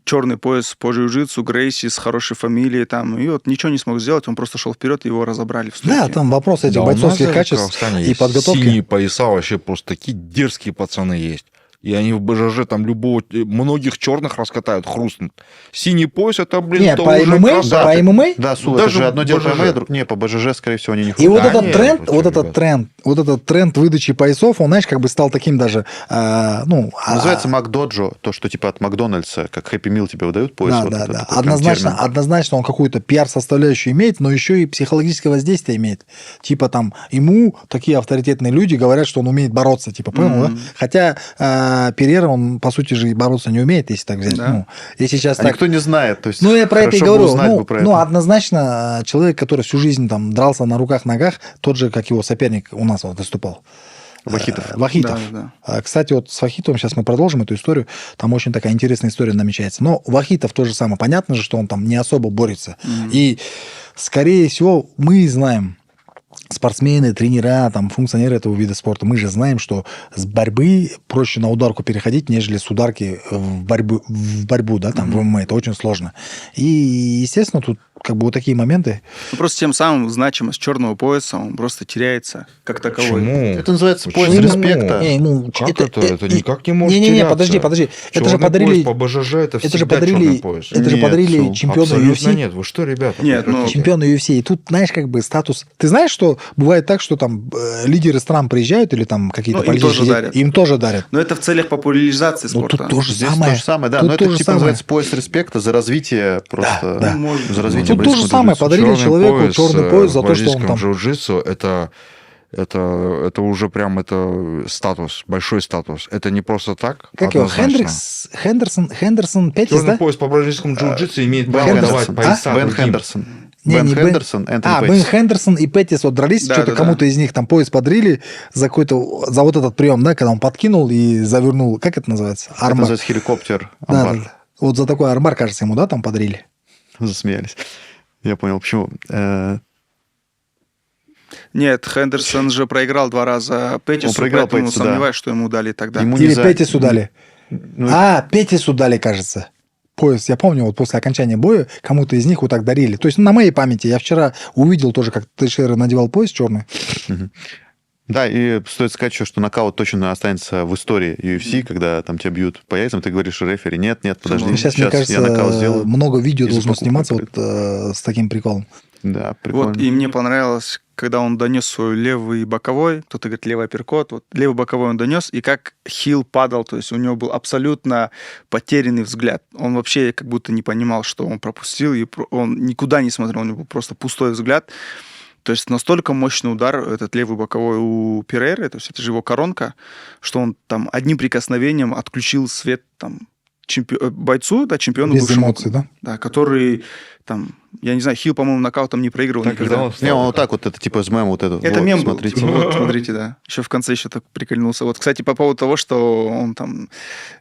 черный пояс по джиу-джитсу, Грейси с хорошей фамилией там, и вот ничего не смог сделать, он просто шел вперед, и его разобрали в стойке. Да, там вопрос этих Да, у нас бойцовских даже в качеств Казахстане и есть подготовки. Синие пояса вообще просто такие дерзкие пацаны есть. И они в БЖЖ там многих черных раскатают, хрустнут. Синий пояс, это, блин, Не, это по уже ММА, красавчик. по ММА. Да, Сула, это Даже же одно дело по БЖЖ. ММА, не, по БЖЖ, скорее всего, они не И ходят. вот Да, этот нет, тренд, просто, вот этот тренд выдачи поясов, он, знаешь, как бы стал таким даже, Называется Макдоджо, то, что типа от Макдональдса, как Хэппи Мил тебе выдают пояс. Да, вот да, этот да. такой прям термин. Однозначно он какую-то пиар-составляющую имеет, но еще и психологическое воздействие имеет. Типа там ему такие авторитетные люди говорят, что он умеет бороться, типа, понял, да? Хотя Перейра, он, по сути же, и бороться не умеет, если так взять. Да. Ну, если сейчас А так... никто не знает. То есть Ну, я про это и хорошо бы говорю. узнать бы про это. Однозначно, человек, который всю жизнь там дрался на руках-ногах, тот же, как его соперник у нас вот выступал. Вахитов. Вахитов. Да. Кстати, вот с Вахитовым сейчас мы продолжим эту историю. Там очень такая интересная история намечается. Но Вахитов то же самое. Понятно же, что он там не особо борется. И скорее всего, мы знаем, спортсмены, тренера, там, функционеры этого вида спорта, мы же знаем, что с борьбы проще на ударку переходить, нежели с ударки в борьбу, да, там, в ММА. Это очень сложно. И, естественно, тут как бы вот такие моменты. Ну, просто тем самым значимость черного пояса, он просто теряется как таковой. Почему? Это называется пояс Почему? респекта. Как это никак не может Не-не-не, теряться. подожди. Это Черный же подарили... пояс по БЖЖ это Это же всегда подарили, черный пояс. это же Нет, подарили Су, чемпиону Абсолютно UFC. нет. Вы что, ребята? Нет, ну, прекратите. Чемпиону UFC. И тут, знаешь, как бы статус... Ты знаешь, что бывает так, что там лидеры стран приезжают или там какие-то Ну, им политические... тоже дарят. Им тоже дарят. Но это в целях популяризации Ну, спорта. тут то же Здесь самое. то же самое, да. Тут Но то это же типа самое. называется пояс респекта за развитие просто. да. За развитие Тут то же бразильского самое. джиу-джитсу. Подарили Черный человеку пояс, черный пояс за в то, что он бразильском там... джиу-джитсу это уже прям это статус, большой статус. Это не просто так. Как его? однозначно. Хендерсон Петтис, Черный да? пояс по бразильскому джиу-джитсу имеет Бен право давать Хендерсон. пояса Бен другим. Хендерсон. Не, Бен не Хендерсон, Энтони Бен Петтис. Хендерсон и Петтис вот дрались, Да, что-то да, кому-то из них там пояс подрили за какой-то, за вот этот прием, да, когда он подкинул и завернул, как это называется? Это Армар. называется хеликоптер. Да, Амбар. да. Вот за такой армар, кажется, ему, да, там подрили. Засмеялись. Я понял, почему. Нет, Хендерсон же проиграл 2 раза Петтису, Он проиграл поэтому Петтису, да. сомневаюсь, что ему дали тогда. Ему Или не за- Петтису дали. Ну, Петтису дали, кажется. Пояс, я помню, вот после окончания боя кому-то из них вот так дарили. То есть на моей памяти я вчера увидел тоже, как Тейшера надевал пояс черный. Да, и стоит сказать еще, что нокаут точно останется в истории UFC, когда там тебя бьют по яйцам, ты говоришь рефери, нет, подожди, Сейчас, мне кажется, я нокаут сделаю. много видео И должно звук сниматься будет. вот с таким приколом. Да, прикольно. Вот, и мне понравилось, когда он донес свой левый боковой, кто-то говорит левый апперкот, вот левый боковой он донес, и как Хилл падал, то есть у него был абсолютно потерянный взгляд. Он вообще как будто не понимал, что он пропустил, и он никуда не смотрел, у него был просто пустой взгляд. То есть настолько мощный удар, этот левый боковой у Перейры, то есть это же его коронка, что он там одним прикосновением отключил свет там бойцу, да, чемпиону Без бывшему, эмоций, да? да, который там, я не знаю, Хилл, по-моему, нокаутом не проигрывал Так, никогда. когда он Не, он вот так вот, это типа из мема вот это. Это вот, мем был. смотрите. Типа, вот, смотрите, да. Еще в конце еще так прикольнулся. Вот, кстати, по поводу того, что он там...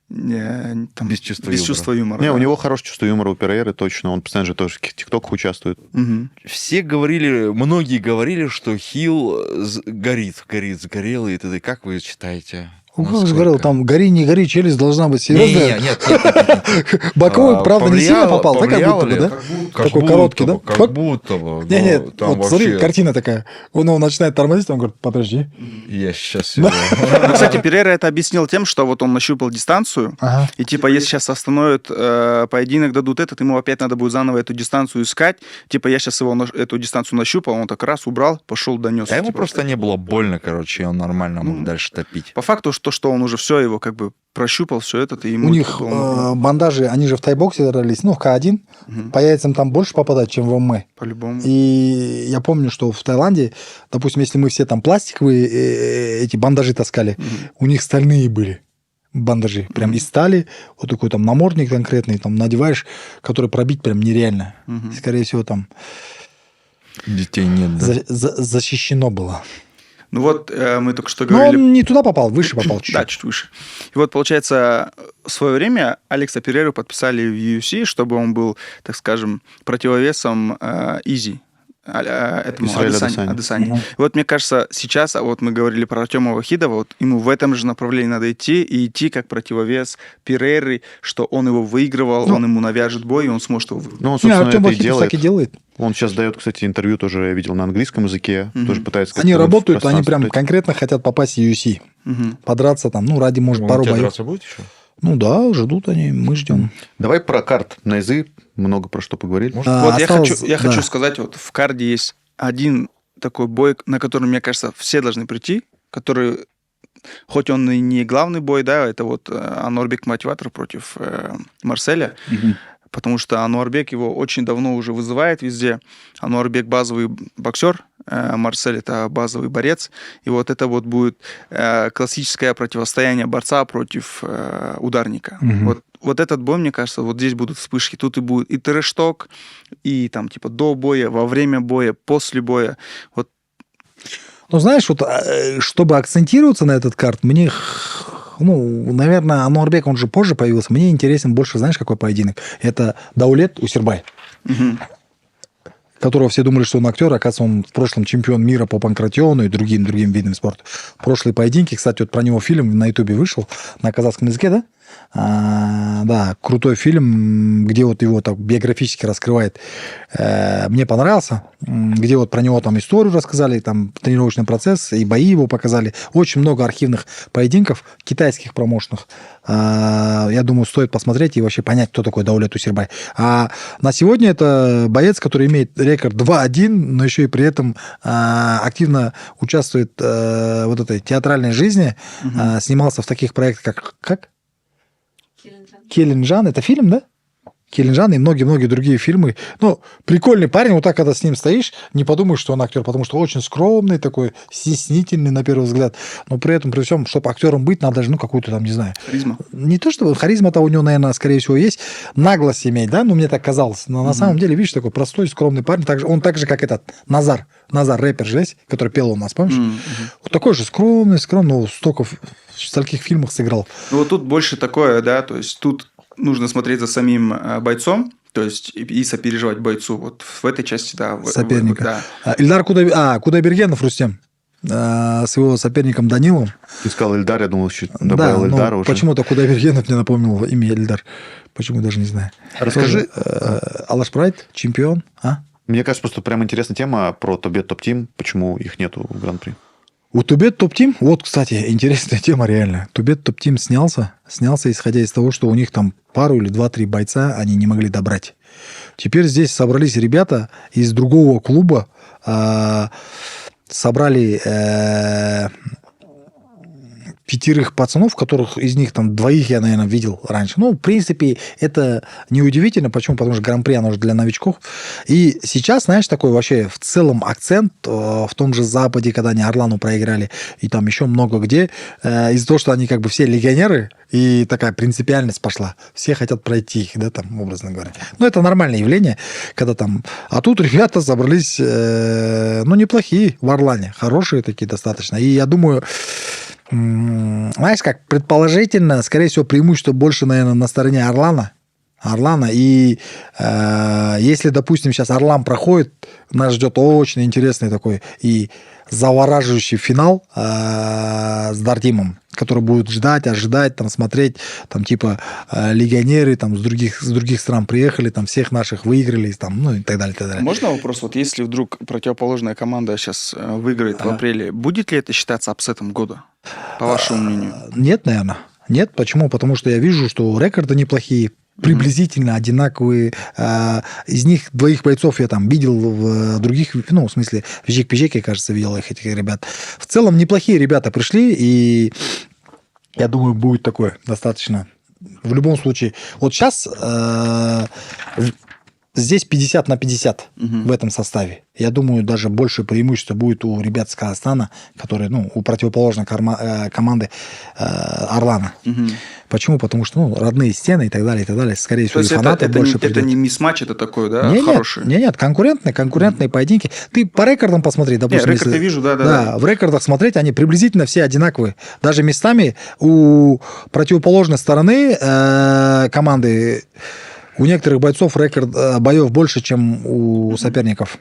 там Без чувства без юмора. чувства юмора. Не, да. у него хорошее чувство юмора у Перейры, точно. Он постоянно же тоже в тиктоках участвует. Мгм. Все говорили, многие говорили, что Хилл сгорел, и т.д. Как вы считаете? Ну, как же Насколько? говорил, там гори, не гори, челюсть должна быть Не, серьезная. нет. Боковой, правда, не сильно попал, да, как повлияло будто бы, ли? да? Как Такой будто короткий, бы, да? Как будто бы. Не, нет, но там вот смотри, вообще- картина такая. Он его начинает тормозить, он говорит, подожди. Я сейчас... Ну, кстати, Перейра это объяснил тем, что вот он нащупал дистанцию, Ага. и типа, если сейчас остановят поединок, дадут этот, ему опять надо будет заново эту дистанцию искать. Типа, я сейчас его эту дистанцию нащупал, он так раз убрал, пошел, донес. А ему Типа, просто не было больно, короче, и он нормально мог дальше топить. По факту, что он уже все его как бы прощупал, все это, и ему... У них типа, было бандажи, они же в тайбоксе дрались, ну, в К1. Мгм. По яйцам там больше попадать, чем в ММА. по-любому. И я помню, что в Таиланде, допустим, если мы все там пластиковые эти бандажи таскали, у них стальные были бандажи. Прям из стали, вот такой там намордник конкретный, там надеваешь, который пробить прям нереально. Мгм. Скорее всего, там Детей нет, да? защищено было. Ну вот, мы только что Но говорили... он не туда попал, выше попал чуть-чуть. Да, чуть выше. И вот, получается, в свое время Алекса Перейру подписали в UFC, чтобы он был, так скажем, противовесом Изи. Этому Израилю Адесане. Адесане. Мгм. И вот мне кажется, сейчас, вот мы говорили про Артема Вахидова, вот ему в этом же направлении надо идти, и идти как противовес Перейры, что он его выигрывал, Ну, он ему навяжет бой, и он сможет его выиграть. Ну, он, Не, собственно, Артем это и Вахидов делает. так и делает. Он сейчас дает, кстати, интервью, тоже я видел на английском языке, Мгм. тоже пытается... Они как-то работают, в они пространство прям дать. конкретно хотят попасть в UFC. Мгм. Подраться там, ну, ради, может, Он пару у тебя боев. драться будет еще? Ну да, ждут они, мы ждем. Давай про карт Найзы, много про что поговорили. Может, Вот Осталось- я да. хочу сказать, вот в карде есть один такой бой, на который, мне кажется, все должны прийти, который, хоть он и не главный бой, да, это вот Ануарбек Мотиватор против Марселя, потому что Ануарбек его очень давно уже вызывает везде. Ануарбек базовый боксер, Марсель это базовый борец, и вот это вот будет классическое противостояние борца против ударника. Мгм. Вот этот бой, мне кажется, вот здесь будут вспышки. Тут и будет и трэш-ток, и там типа до боя, во время боя, после боя. Вот Ну, знаешь, вот, чтобы акцентироваться на этот карт, мне, ну, наверное, Ануарбек, он же позже появился, мне интересен больше, знаешь, какой поединок? Это Даулет Усербай. мгм. которого все думали, что он актер, оказывается, он в прошлом чемпион мира по панкратиону и другим видам спорта. Прошлые поединки, кстати, вот про него фильм на Ютубе вышел, на казахском языке, да? Да, крутой фильм, где вот его так биографически раскрывает. Мне понравился, где вот про него там историю рассказали, там тренировочный процесс, и бои его показали. Очень много архивных поединков, китайских промоушенных. Я думаю, стоит посмотреть и вообще понять, кто такой Даулет Усербай. А на сегодня это боец, который имеет рекорд 2-1, но еще и при этом активно участвует в вот этой театральной жизни, снимался в таких проектах, как Келинджан, это фильм, да? Келинджан и многие-многие другие фильмы. Ну, прикольный парень, вот так, когда с ним стоишь, не подумаешь, что он актер, потому что очень скромный такой, стеснительный на первый взгляд. Но при этом, при всем, чтобы актером быть, надо же, ну, какую-то там, не знаю. Харизма. Не то, что харизма-то у него, наверное, скорее всего, есть. Наглость иметь, да? Ну, мне так казалось. Но на самом деле, видишь, такой простой, скромный парень. Он так же, как этот Назар. Назар, рэпер же есть, который пел у нас, помнишь? Вот такой же скромный, но столько в стольких фильмах сыграл. Ну, вот тут больше такое, да, то есть тут нужно смотреть за самим бойцом, то есть и сопереживать бойцу. Вот в этой части, да. Соперника. Да. Ильдар Кудайбергенов, Рустем, с его соперником Данилом. Ты сказал Ильдар, я думал, еще добавил Да, Ильдара уже. почему-то Кудайбергенов мне напомнил имя Ильдар. Почему, даже не знаю. Расскажи. Алаш Прайд, чемпион, Мне кажется, просто прям интересная тема про Тобет Топ-Тим, почему их нету в Гран-при. У Тубет Топ-Тим, вот, кстати, интересная тема реально. Тубет Топ-Тим снялся, исходя из того, что у них там пару или 2-3 бойца они не могли добрать. Теперь здесь собрались ребята из другого клуба, собрали 5 пацанов, которых из них там 2 я, наверное, видел раньше. Ну, в принципе, это неудивительно. Почему? Потому что Гран-при, оно же для новичков. И сейчас, знаешь, такой вообще в целом акцент в том же Западе, когда они Орлану проиграли, и там еще много где, из-за того, что они как бы все легионеры, и такая принципиальность пошла. Все хотят пройти их, да, там, образно говоря. Ну, это нормальное явление, когда там... А тут ребята собрались, ну, неплохие в Орлане, хорошие такие достаточно. И я думаю... Знаешь, как предположительно, скорее всего, преимущество больше, наверное, на стороне Орлана. И если, допустим, сейчас Орлан проходит, нас ждет очень интересный такой и завораживающий финал с Дартимом, который будет ожидать, там, смотреть, там, типа, легионеры там, с других стран приехали, там, всех наших выиграли, там, ну, и так далее, так далее. Можно вопрос? Вот если вдруг противоположная команда сейчас выиграет в апреле, будет ли это считаться апсетом года, по вашему мнению? Нет, наверное. Нет. Почему? Потому что я вижу, что рекорды неплохие, приблизительно одинаковые. Из них 2 бойцов я там видел в других, ну, в смысле, в Жик-Пижеке, кажется, видел этих ребят. В целом неплохие ребята пришли, и я думаю, будет такое достаточно. В любом случае. Вот сейчас здесь 50 на 50 в этом составе. Я думаю, даже больше преимущества будет у ребят с Казахстана, которые, ну, у противоположной команды Орлана. Почему? Потому что, ну, родные стены и так далее, и так далее. Скорее всего, и фанатов больше придет. Это не мисс-матч, это такой, да, хороший? Нет, конкурентные поединки. Ты по рекордам посмотри, допустим. Рекорд я вижу, да. Да, в рекордах смотреть, они приблизительно все одинаковые. Даже местами у противоположной стороны команды у некоторых бойцов рекорд боев больше, чем у соперников.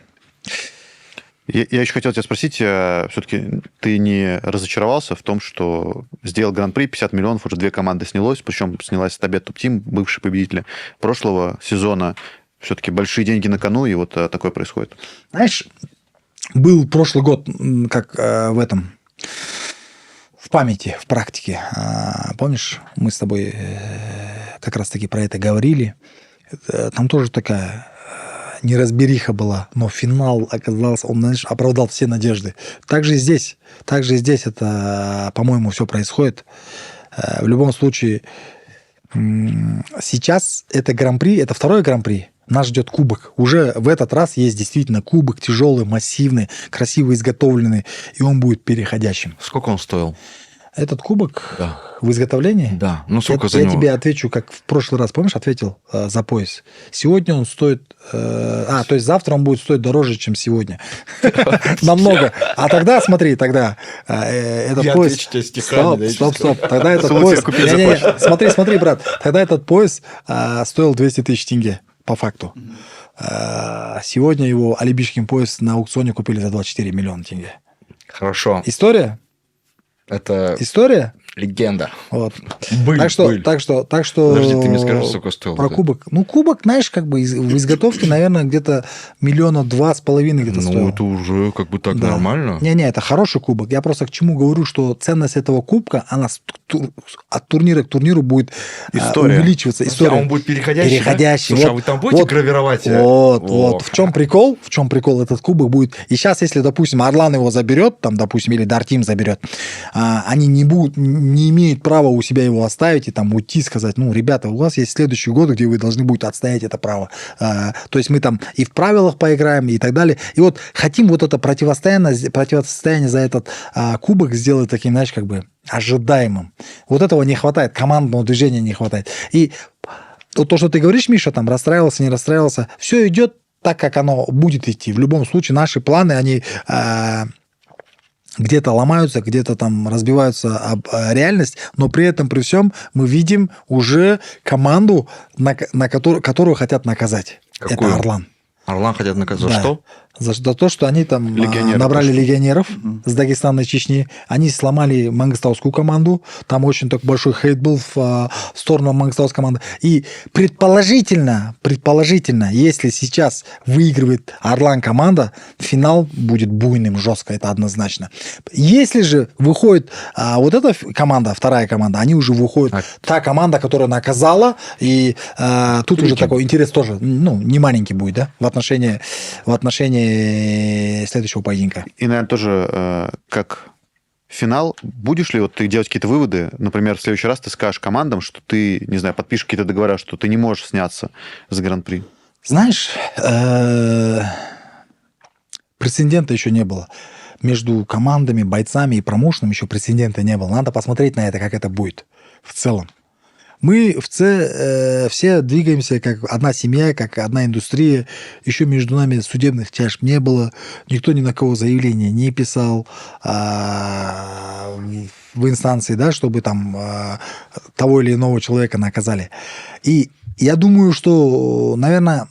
Я еще хотел тебя спросить, все-таки ты не разочаровался в том, что сделал Гран-при, 50 миллионов, уже 2 команды снялось, причем снялась Тобет Топ-Тим, бывший победитель прошлого сезона. Все-таки большие деньги на кону, и вот такое происходит. Знаешь, был прошлый год, как в памяти, в практике. Помнишь, мы с тобой как раз-таки про это говорили. Там тоже такая неразбериха была, но финал оказался, он, знаешь, оправдал все надежды. Также и здесь это, по-моему, все происходит. В любом случае, сейчас это Гран-при, это 2-й Гран-при. Нас ждет кубок. Уже в этот раз есть действительно кубок тяжелый, массивный, красиво изготовленный, и он будет переходящим. Сколько он стоил? Этот кубок Да. в изготовлении? Да. Ну, сколько за Я него? тебе отвечу, как в прошлый раз, помнишь, ответил за пояс. Сегодня он стоит... то есть завтра он будет стоить дороже, чем сегодня. Намного. А тогда, смотри, этот Я пояс... отвечу тебе стихами, да, Стоп. Тогда этот пояс... Не-не-не, смотри, брат. Тогда этот пояс стоил 200 тысяч тенге, по факту. Сегодня его олимпийский пояс на аукционе купили за 24 миллиона тенге. Хорошо. История? Это История? легенда. Вот. Быль, Так что... Подожди, ты мне скажешь, сколько стоил? Про кубок. Ну, кубок, знаешь, как бы в изготовке, наверное, где-то 2,5 миллиона где-то стоил. Ну, это уже как бы так Да. нормально. Не-не, это хороший кубок. Я просто к чему говорю, что ценность этого кубка, она от турнира к турниру будет История. увеличиваться. А История. он будет переходящий, Переходящий. да? Слушай, а Вот, вы там будете вот, гравировать? Вот, О, вот. В чем прикол? В чем прикол? Этот кубок будет... И сейчас, если, допустим, Орлан его заберет, там, допустим, или Дартим заберет, они не имеют права у себя его оставить и там уйти, сказать, ну, ребята, у вас есть следующий год, где вы должны будете отстоять это право. То есть мы там и в правилах поиграем, и так далее. И вот хотим вот это противостояние за этот кубок сделать таким, знаешь, как бы ожидаемым. Вот этого не хватает, командного движения не хватает. И вот то, что ты говоришь, Миша, там расстраивался, не расстраивался, все идет так, как оно будет идти. В любом случае наши планы, они где-то ломаются, где-то там разбиваются об реальность, но при этом, при всем, мы видим уже команду, которую хотят наказать. Какую? Это Орлан. Орлан хотят наказать. Да. За что? За то, что они там Легионеры набрали пошли. легионеров с Дагестана и Чечни. Они сломали мангостаускую команду. Там очень так большой хейт был в сторону мангостауской команды. И предположительно, если сейчас выигрывает Орлан команда, финал будет буйным, жестко, это однозначно. Если же выходит вот эта команда, вторая команда, они уже выходят. Та команда, которая наказала, и тут уже такой интерес тоже, ну, не маленький будет, да, в отношении следующего поединка. И, наверное, тоже как финал, будешь ли вот ты делать какие-то выводы? Например, в следующий раз ты скажешь командам, что ты, не знаю, подпишешь какие-то договора, что ты не можешь сняться с Гран-при. Знаешь, прецедента еще не было. Между командами, бойцами и промоушеном еще прецедента не было. Надо посмотреть на это, как это будет в целом. Мы все двигаемся как одна семья, как одна индустрия. Еще между нами судебных тяжб не было. Никто ни на кого заявление не писал в инстанции, да, чтобы там того или иного человека наказали. И я думаю, что, наверное,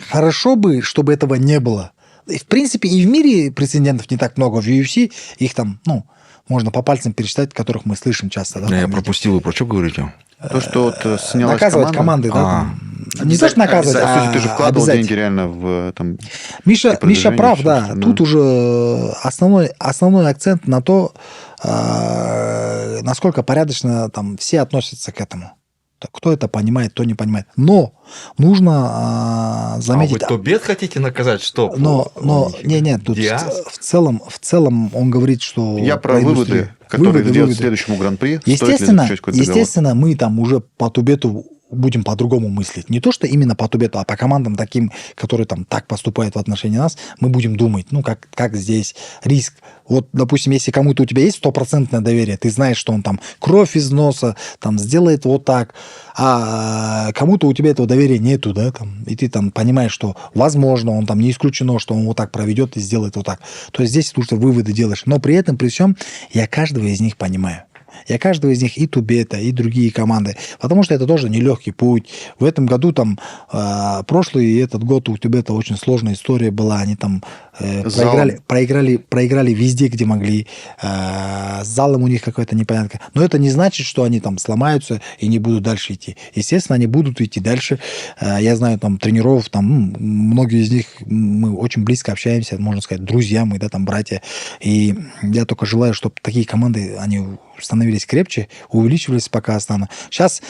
хорошо бы, чтобы этого не было. И, в принципе, и в мире прецедентов не так много. В UFC их там, ну, можно по пальцам пересчитать, которых мы слышим часто. Да, Я пропустил, вы про что говорите? То, что вот снялась наказывать команда. команды, да. Не то, что наказывать, По сути, ты же вкладывал обязательно. деньги реально в там, Миша продвижение, прав, всё да. остальное. Тут уже основной акцент на то, насколько порядочно там все относятся к этому. Кто это понимает, кто не понимает. Но нужно заметить... А вы Тобет хотите наказать? Что? Но нет, тут Диас? в целом он говорит, что... Я про выводы, которые сделать следующему Гран-при. Стоит ли заключать какой-то договор? Естественно, мы там уже по Тубету будем по-другому мыслить. Не то, что именно по Тубету, а по командам таким, которые там так поступают в отношении нас, мы будем думать, ну, как здесь риск. Вот, допустим, если кому-то у тебя есть 100% доверие, ты знаешь, что он там кровь из носа, там сделает вот так, а кому-то у тебя этого доверия нету, да, там, и ты там понимаешь, что возможно, он там не исключено, что он вот так проведет и сделает вот так. То есть здесь нужно выводы делаешь. Но при этом, при всем, я каждого из них понимаю. Я каждого из них и Тубета, и другие команды. Потому что это тоже нелегкий путь. В этом году там прошлый и этот год у Тубета очень сложная история была. Они там проиграли везде, где могли. С залом у них какая-то непонятка. Но это не значит, что они там сломаются и не будут дальше идти. Естественно, они будут идти дальше. Я знаю там тренеров, там многие из них мы очень близко общаемся, можно сказать, друзья мы, да, там братья. И я только желаю, чтобы такие команды, они становились крепче, увеличивались пока Астана. Сейчас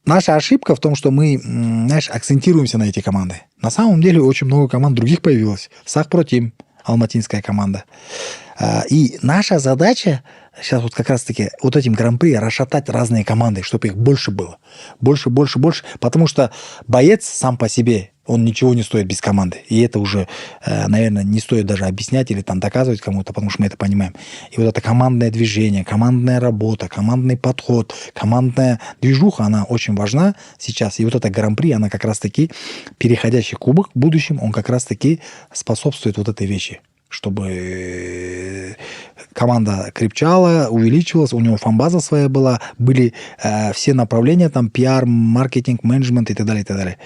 наша ошибка в том, что мы, знаешь, акцентируемся на эти команды. На самом деле очень много команд других появилось. Сахпротим, алматинская команда. И наша задача сейчас вот как раз-таки вот этим гран-при расшатать разные команды, чтобы их больше было. Больше. Потому что боец сам по себе, он ничего не стоит без команды. И это уже, наверное, не стоит даже объяснять или там доказывать кому-то, потому что мы это понимаем. И вот это командное движение, командная работа, командный подход, командная движуха, она очень важна сейчас. И вот это гран-при, она как раз-таки, переходящий кубок в будущем, он как раз-таки способствует вот этой вещи, чтобы команда крепчала, увеличивалась, у него фан-база своя была, были все направления, там, пиар, маркетинг, менеджмент и так далее, и так далее.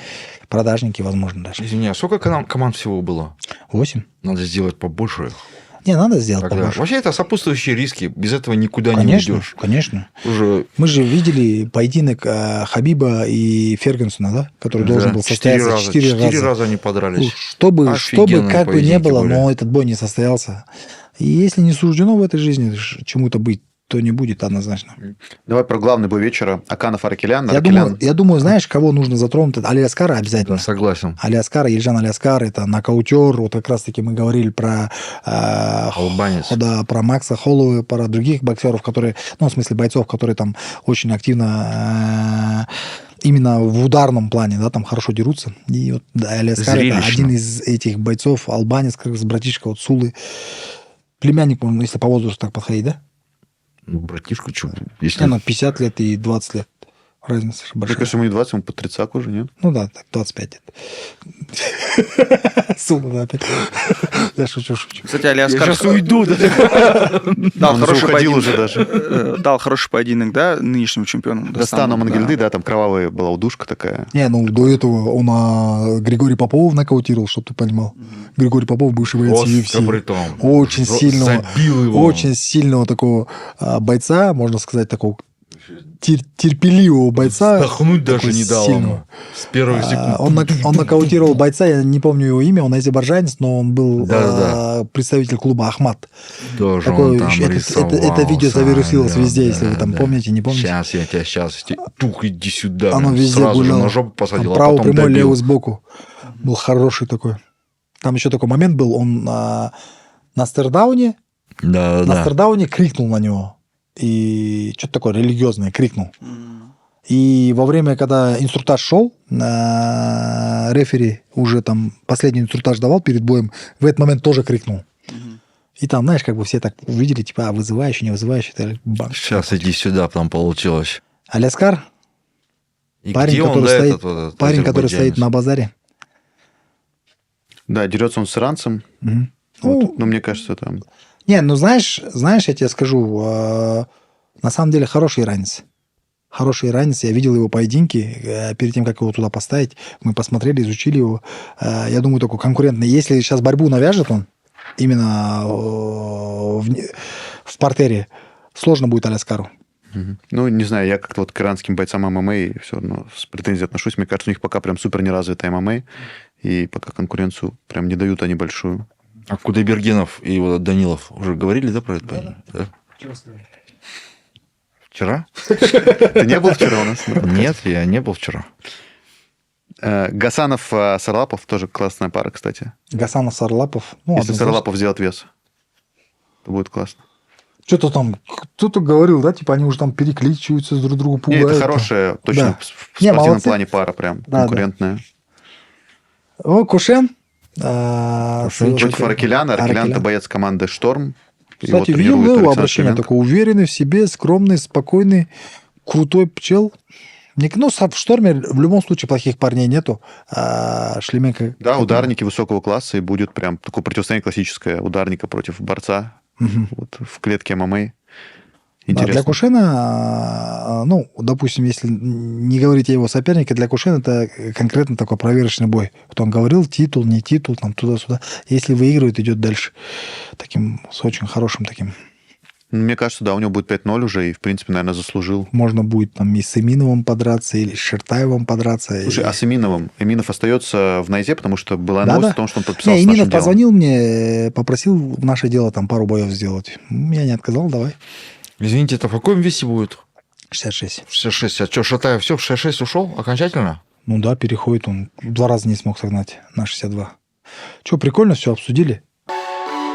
Продажники, возможно, даже. Извини, а сколько команд всего было? 8. Надо сделать побольше. Не, надо сделать Тогда. побольше. Вообще это сопутствующие риски. Без этого никуда Конечно, не уйдешь. конечно. Уже Мы же видели поединок Хабиба и Фергюсона, да, который должен был состояться 4 раза. они подрались. Чтобы Офигенные как бы не поединки было, были. но этот бой не состоялся. И если не суждено в этой жизни чему-то быть, то не будет однозначно. Давай про главный бой вечера. Аканов Аракелян. Я думаю, знаешь, кого нужно затронуть? Алиаскара обязательно. Да, согласен. Алиаскара, Ельжан Алиаскар, это нокаутер. Вот как раз-таки мы говорили про... Албанец. Да, про Макса Холлоуэ, про других боксеров, которые... Ну, в смысле, бойцов, которые там очень активно... именно в ударном плане, да, там хорошо дерутся. И вот да, Алиаскар это один из этих бойцов, албанец, как раз братишка вот Сулы. Племянник, он, если по возрасту так подходить, да? Ну, братишка, что? Не, Если... ну, 50 лет и 20 лет. Разница же Мне большая. кажется, ему не 20, ему по 30 уже, нет? Ну да, так, 25 лет. Сула, да, опять. Я шучу. Кстати, Алиаскар... Я сейчас уйду. Дал Он хороший уже уходил поединок. уже даже. Дал хороший поединок, да, нынешнему чемпиону. Достану Мангельды, да, там кровавая была удушка такая. Не, ну до этого он Григорий Попова нокаутировал, чтобы ты понимал. Григорий Попов, бывший боец UFC. Очень сильного такого бойца, можно сказать, такого терпеливого бойца. Вздохнуть даже такой не дал сильного. ему. С первых секунд. Он нокаутировал бойца, я не помню его имя, он азербайджанец, но он был представитель клуба «Ахмат». Тоже Такое, он там это видео завирусилось везде, если вы там да. помните, не помните. Сейчас я тебя Тух, иди сюда. Оно везде Сразу же гуляло. на жопу посадил, Там а правый потом прямой, добил. левый сбоку. Был хороший такой. Там еще такой момент был, он на стердауне крикнул на него. И что-то такое религиозное крикнул. И во время, когда инструктаж шел, рефери уже там последний инструктаж давал перед боем, в этот момент тоже крикнул. И там, знаешь, как бы все так увидели, типа, вызывающий, не вызывающий. Банк. Сейчас иди сюда, там получилось. Алиаскар, И парень, где он, который да, стоит, этот парень, который азербайджанец? стоит на базаре. Да, дерется он с иранцем. Мгм. Вот. Ну, мне кажется, там... Не, ну знаешь, я тебе скажу, на самом деле хороший иранец. Хороший иранец, я видел его поединки, перед тем, как его туда поставить, мы посмотрели, изучили его. Я думаю, такой конкурентный. Если сейчас борьбу навяжет он, именно в партере, сложно будет Алиаскару. Ну, не знаю, я как-то вот к иранским бойцам ММА все равно с претензией отношусь. Мне кажется, у них пока прям супер неразвитая ММА, и пока конкуренцию прям не дают они большую. А Кудайбергенов и вот Данилов уже говорили, да, про это? Да. Вчера? Ты не был вчера у нас? Нет, я не был вчера. Гасанов, Сарлапов тоже классная пара, кстати. Гасанов, Сарлапов. Ну, Если однозначно. Сарлапов сделает вес, то будет классно. Что-то там, кто-то говорил, да, типа они уже там перекличиваются, друг другу Не, пугают. это там. хорошая, точно Да. в Не, спортивном молодцы. плане пара прям Да, конкурентная. О, Кушен. Против Аракеляна. Аракелян — это боец команды «Шторм». Кстати, Его видел тренирует его Александр обращение, Клименко. такой уверенный в себе, скромный, спокойный, крутой пчел. Ну, в «Шторме» в любом случае плохих парней нету. А Шлеменко... Да, ударники высокого класса, и будет прям такое противостояние классическое ударника против борца вот, в клетке ММА. Да, Интересно. для Кушена, ну, допустим, если не говорить о его сопернике, для Кушена это конкретно такой проверочный бой. Вот он говорил, титул, не титул, там туда-сюда. Если выигрывает, идет дальше. Таким, с очень хорошим таким. Мне кажется, да, у него будет 5-0 уже, и, в принципе, наверное, заслужил. Можно будет там и с Эминовым подраться, или с Шертаевым подраться. Слушай, а с Эминовым? Эминов остается в Найзе, потому что была новость о том, что он подписался Не, с нашим Эминов делом. позвонил мне, попросил в наше дело там пару боев сделать. Я не отказал, давай. Извините, это в каком весе будет? 66. 66. А что, Шатаев все, в 66 ушел окончательно? Ну да, переходит он. 2 раза не смог согнать на 62. Че, прикольно все обсудили?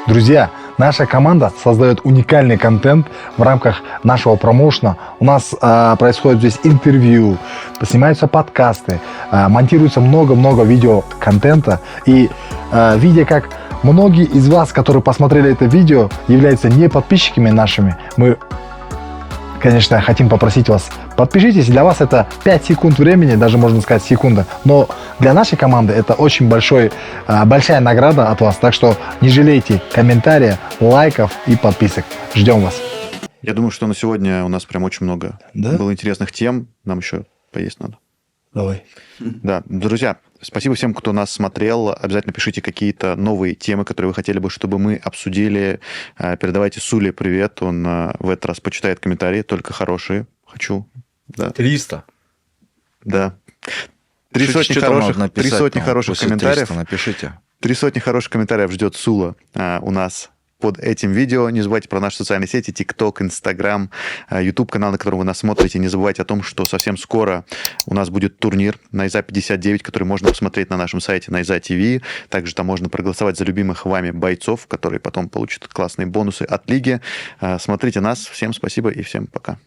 Друзья, наша команда создает уникальный контент в рамках нашего промоушена. У нас происходит здесь интервью, снимаются подкасты, монтируется много-много видеоконтента. И видя, как многие из вас, которые посмотрели это видео, являются не подписчиками нашими, мы, конечно, хотим попросить вас Подпишитесь, для вас это 5 секунд времени, даже можно сказать секунда. Но для нашей команды это очень большая награда от вас. Так что не жалейте комментариев, лайков и подписок. Ждем вас. Я думаю, что на сегодня у нас прям очень много Да? было интересных тем. Нам еще поесть надо. Давай. Да, друзья, спасибо всем, кто нас смотрел. Обязательно пишите какие-то новые темы, которые вы хотели бы, чтобы мы обсудили. Передавайте Суле привет. Он в этот раз почитает комментарии, только хорошие. Хочу. Да. 300. Да. Три Пишите, сотни что там хороших, надо написать, 3 сотни там, хороших после комментариев. 300 напишите. 3 сотни хороших комментариев ждет Сула у нас под этим видео. Не забывайте про наши социальные сети, TikTok, Instagram, YouTube канал, на котором вы нас смотрите. Не забывайте о том, что совсем скоро у нас будет турнир Найза 59, который можно посмотреть на нашем сайте Найза ТВ. Также там можно проголосовать за любимых вами бойцов, которые потом получат классные бонусы от лиги. Смотрите нас. Всем спасибо и всем пока.